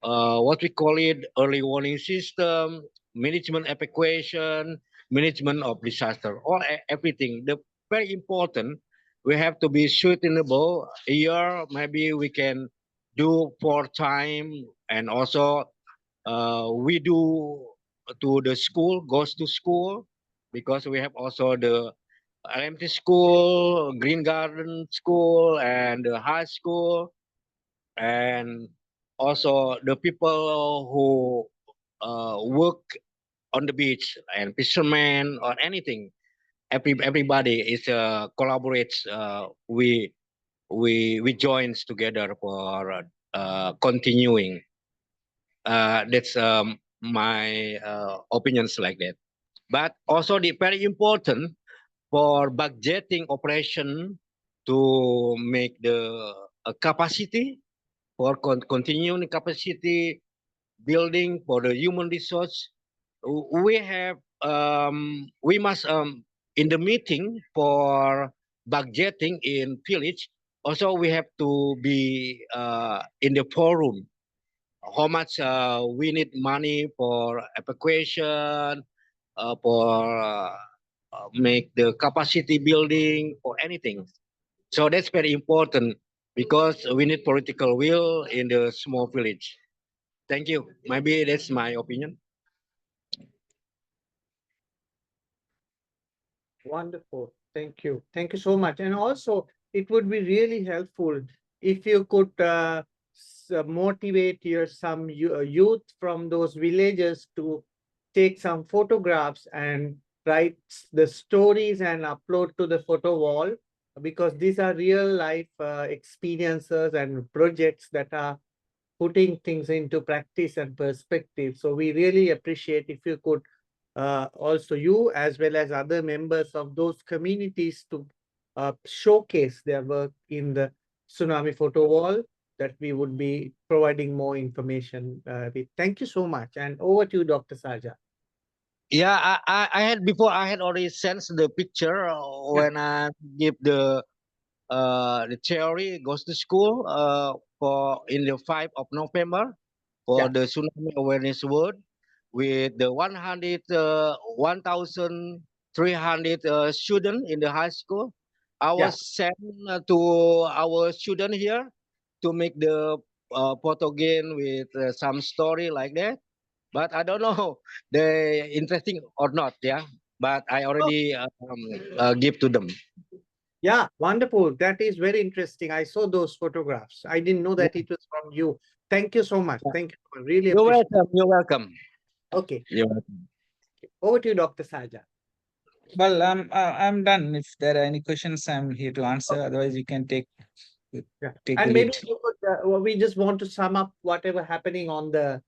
what we call it early warning system, management evacuation, management of disaster, all everything. The very important, we have to be sustainable. Here, maybe we can do for time, and also we do to the school, goes to school, because we have also the elementary school, green garden school, and the high school, and also the people who work on the beach and fishermen or anything. Everybody is collaborates. We joins together for continuing. That's my opinions like that. But also the very important for budgeting operation to make the capacity for continuing capacity building for the human resource. We have we must in the meeting for budgeting in village. Also, we have to be in the forum. How much we need money for evacuation, for make the capacity building or anything. So that's very important because we need political will in the small village. Thank you. Maybe that's my opinion. Wonderful. Thank you. Thank you so much. And also, it would be really helpful if you could motivate some youth from those villages to take some photographs and write the stories and upload to the photo wall, because these are real life experiences and projects that are putting things into practice and perspective. So we really appreciate if you could also you as well as other members of those communities to showcase their work in the Tsunami photo wall, that we would be providing more information with. Thank you so much. And over to you, Dr. Saja. Yeah, I had before. I had already sent the picture when I give the theory goes to school for in the 5th of November for the Tsunami Awareness World with the 1,300 students in the high school. I was sent to our student here to make the photo game with some story like that. But I don't know they interesting or not. Yeah, but I already give to them. Yeah, wonderful. That is very interesting. I saw those photographs. I didn't know that it was from you. Thank you so much. Thank you. I really You're appreciate welcome. You're welcome. Okay. You're welcome. Over to you, Dr. Saja. Well, I'm done. If there are any questions, I'm here to answer. Otherwise, you can take the And maybe lead. you could, we just want to sum up whatever happening on the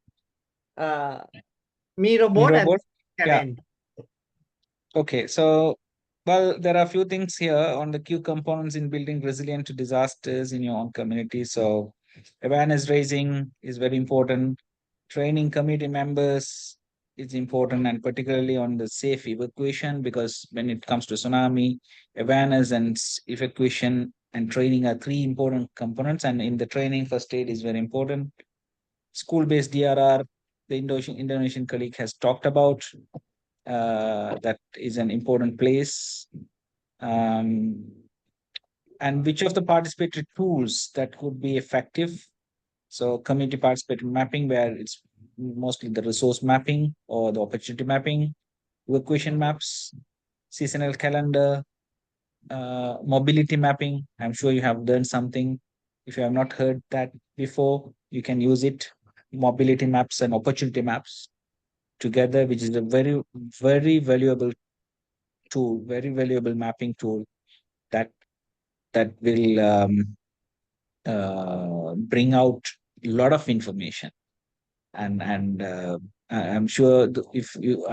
Miro board Miro and board? can Yeah. end. Okay, so well, there are a few things here on the key components in building resilient to disasters in your own community. So awareness raising is very important. Training community members is important, and particularly on the safe evacuation, because when it comes to tsunami, awareness and evacuation and training are three important components. And in the training, first aid is very important. School-based DRR, the Indonesian colleague has talked about. That is an important place. And which of the participatory tools that could be effective? So community participatory mapping, where it's mostly the resource mapping or the opportunity mapping, evacuation maps, seasonal calendar, mobility mapping. I'm sure you have learned something. If you have not heard that before, you can use it. Mobility maps and opportunity maps together, which is a very, very valuable tool, very valuable mapping tool that will bring out a lot of information. And I'm sure if you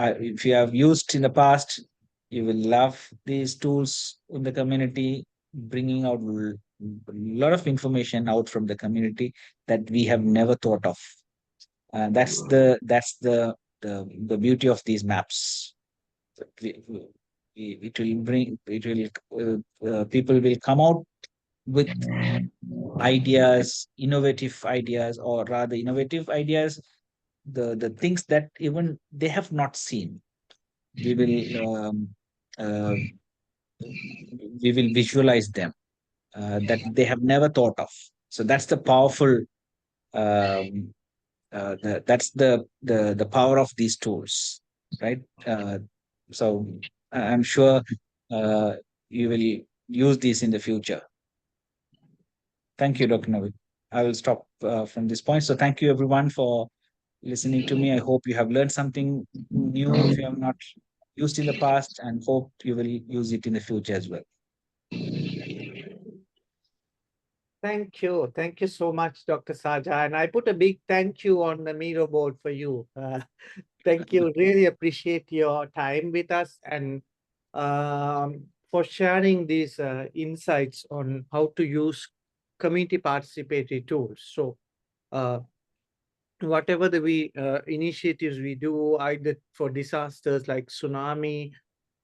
have used in the past, you will love these tools in the community, bringing out a lot of information out from the community that we have never thought of. That's the beauty of these maps. It will bring, people will come out with ideas, innovative ideas, or rather innovative ideas, the things that even they have not seen. We will visualize them, that they have never thought of. So that's the powerful, that's the power of these tools, right? So I'm sure you will use these in the future. Thank you, Dr. Navid. I will stop from this point. So thank you everyone for listening to me. I hope you have learned something new if you have not used in the past, and hope you will use it in the future as well. Thank you. Thank you so much, Dr. Saja. And I put a big thank you on the Miro board for you. Thank you. Really appreciate your time with us and for sharing these insights on how to use community participatory tools. So whatever the initiatives we do, either for disasters like tsunami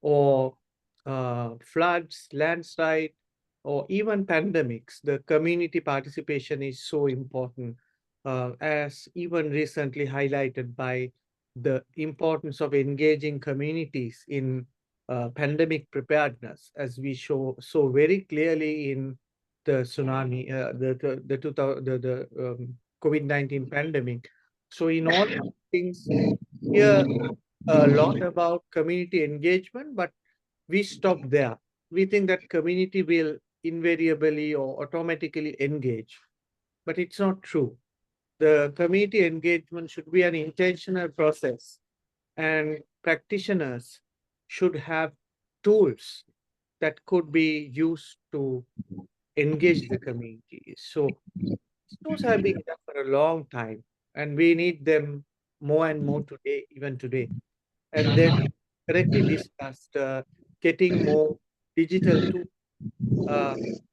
or floods, landslide, or even pandemics, the community participation is so important, as even recently highlighted by the importance of engaging communities in pandemic preparedness, as we show so very clearly in the tsunami, the COVID-19 pandemic. So in all things, here a lot about community engagement, but we stop there. We think that community will invariably or automatically engage, but it's not true. The community engagement should be an intentional process, and practitioners should have tools that could be used to engage the community. So tools have been done for a long time, and we need them more and more today, even today. And then correctly discussed getting more digital tools,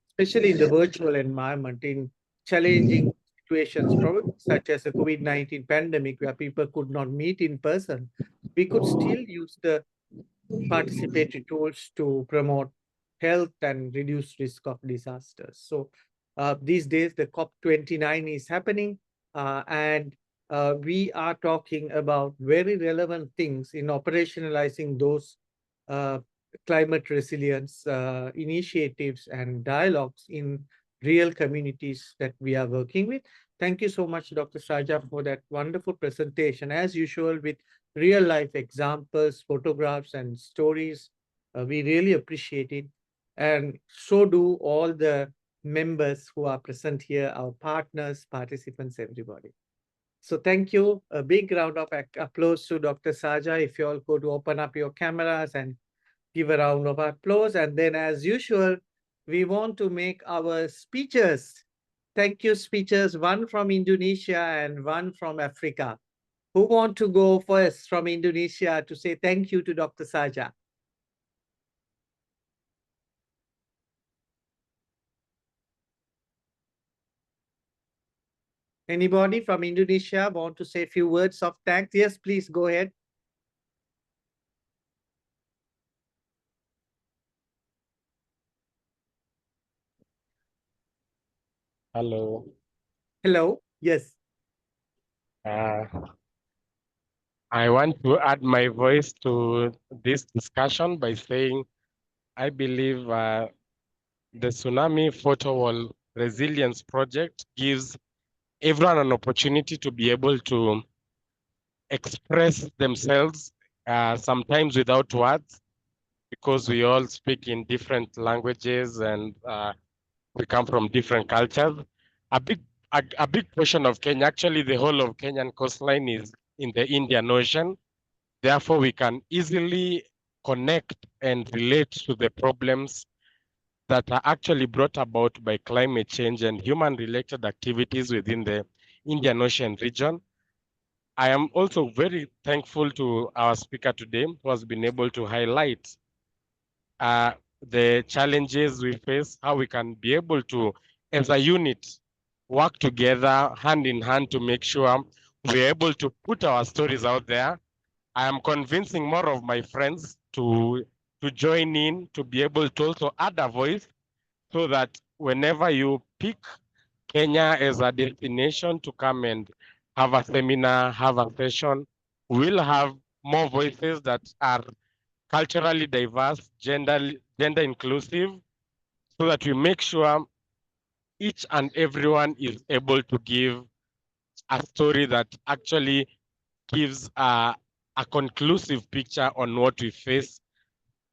especially in the virtual environment, in challenging situations, probably such as the COVID-19 pandemic, where people could not meet in person. We could still use the participatory tools to promote health and reduce risk of disasters. So these days, the COP29 is happening, and we are talking about very relevant things in operationalizing those climate resilience initiatives and dialogues in real communities that we are working with. Thank you so much, Dr. Saja, for that wonderful presentation, as usual, with real life examples, photographs, and stories. We really appreciate it. And so do all the members who are present here, our partners, participants, everybody. So thank you. A big round of applause to Dr. Saja. If you all could open up your cameras and give a round of applause. And then, as usual, we want to make our speeches. Thank you, speeches, one from Indonesia and one from Africa. Who want to go first from Indonesia to say thank you to Dr. Saja? Anybody from Indonesia want to say a few words of thanks? Yes, please go ahead. Hello. Hello. Yes. I want to add my voice to this discussion by saying I believe the Tsunami Photo Wall Resilience Project gives everyone an opportunity to be able to express themselves, sometimes without words, because we all speak in different languages and we come from different cultures. A big portion of Kenya, actually the whole of Kenyan coastline, is in the Indian Ocean. Therefore, we can easily connect and relate to the problems that are actually brought about by climate change and human-related activities within the Indian Ocean region. I am also very thankful to our speaker today, who has been able to highlight the challenges we face, how we can be able to, as a unit, work together hand in hand to make sure we're able to put our stories out there. I am convincing more of my friends to join in, to be able to also add a voice, so that whenever you pick Kenya as a destination to come and have a seminar, have a session, we'll have more voices that are culturally diverse, gender inclusive, so that we make sure each and everyone is able to give a story that actually gives a conclusive picture on what we face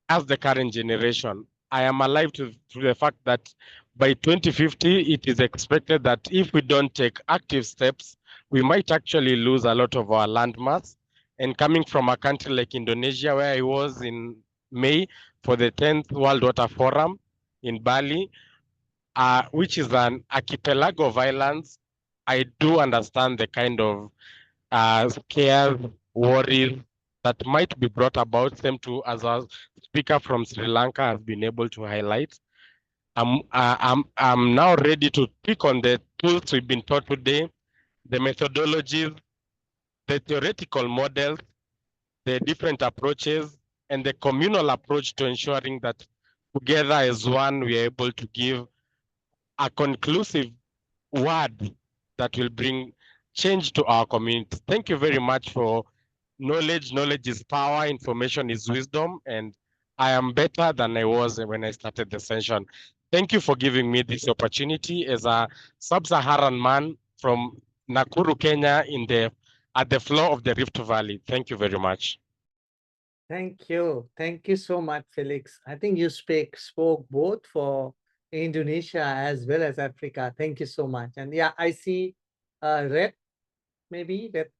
as the current generation. I am alive to the fact that by 2050, it is expected that if we don't take active steps, we might actually lose a lot of our landmass. And coming from a country like Indonesia, where I was in May for the 10th World Water Forum in Bali, which is an archipelago of islands, I do understand the kind of scares, worries that might be brought about, same to as a speaker from Sri Lanka has been able to highlight. I'm now ready to pick on the tools we've been taught today, the methodologies, the theoretical models, the different approaches, and the communal approach to ensuring that together as one, we are able to give a conclusive word that will bring change to our community. Thank you very much for knowledge. Knowledge is power, information is wisdom, and I am better than I was when I started the session. Thank you for giving me this opportunity as a sub-Saharan man from Nakuru, Kenya, at the floor of the Rift Valley. Thank you very much. Thank you. Thank you so much, Felix. I think you spoke both for Indonesia as well as Africa. Thank you so much. And yeah, I see Red, maybe that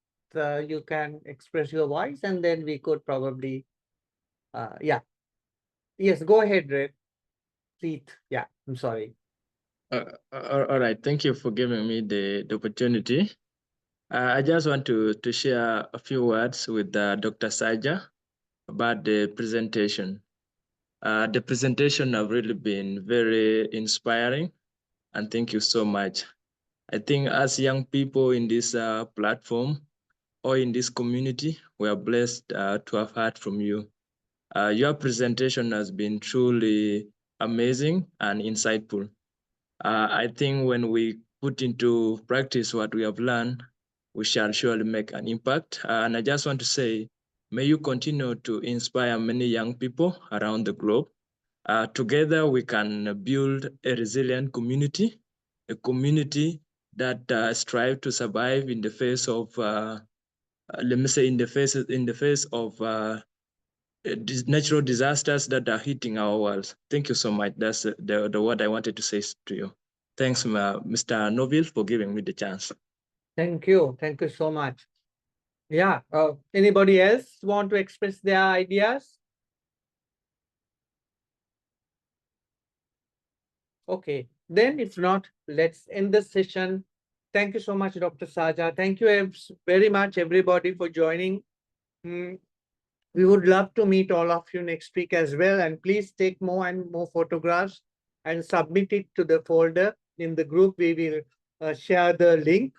you can express your voice, and then we could probably, yeah. Yes, go ahead, Red. Please. Yeah, I'm sorry. All right. Thank you for giving me the opportunity. I just want to share a few words with Dr. Saja about the presentation. The presentation have really been very inspiring, and thank you so much. I think as young people in this platform or in this community, we are blessed to have heard from you. Your presentation has been truly amazing and insightful. I think when we put into practice what we have learned, we shall surely make an impact. And I just want to say, may you continue to inspire many young people around the globe. Together, we can build a resilient community, a community that strive to survive in the face of, let me say, in the face of natural disasters that are hitting our world. Thank you so much. That's the word I wanted to say to you. Thanks, Mr. Noville, for giving me the chance. Thank you. Thank you so much. Yeah. Anybody else want to express their ideas? Okay. Then if not, let's end the session. Thank you so much, Dr. Saja. Thank you very much, everybody, for joining. We would love to meet all of you next week as well. And please take more and more photographs and submit it to the folder. In the group, we will share the link.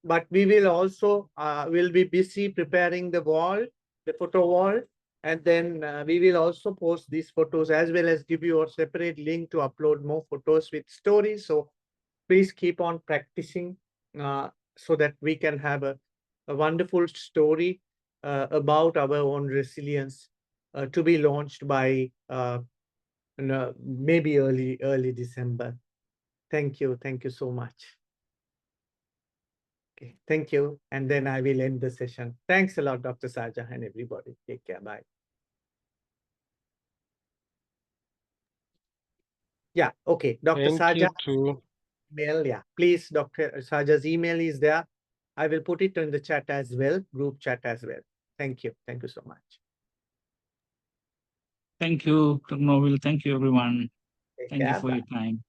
But we will also will be busy preparing the wall, the photo wall. And then we will also post these photos as well as give you a separate link to upload more photos with stories. So please keep on practicing so that we can have a wonderful story about our own resilience to be launched by maybe early December. Thank you. Thank you so much. Okay, thank you. And then I will end the session. Thanks a lot, Dr. Saja and everybody. Take care. Bye. Yeah, okay. Dr. Thank Saja, you too. email, yeah. Please, Dr. Saja's email is there. I will put it in the chat as well, group chat as well. Thank you. Thank you so much. Thank you, Dr. Noble. Thank you, everyone. Take Thank you care. for Bye. your time.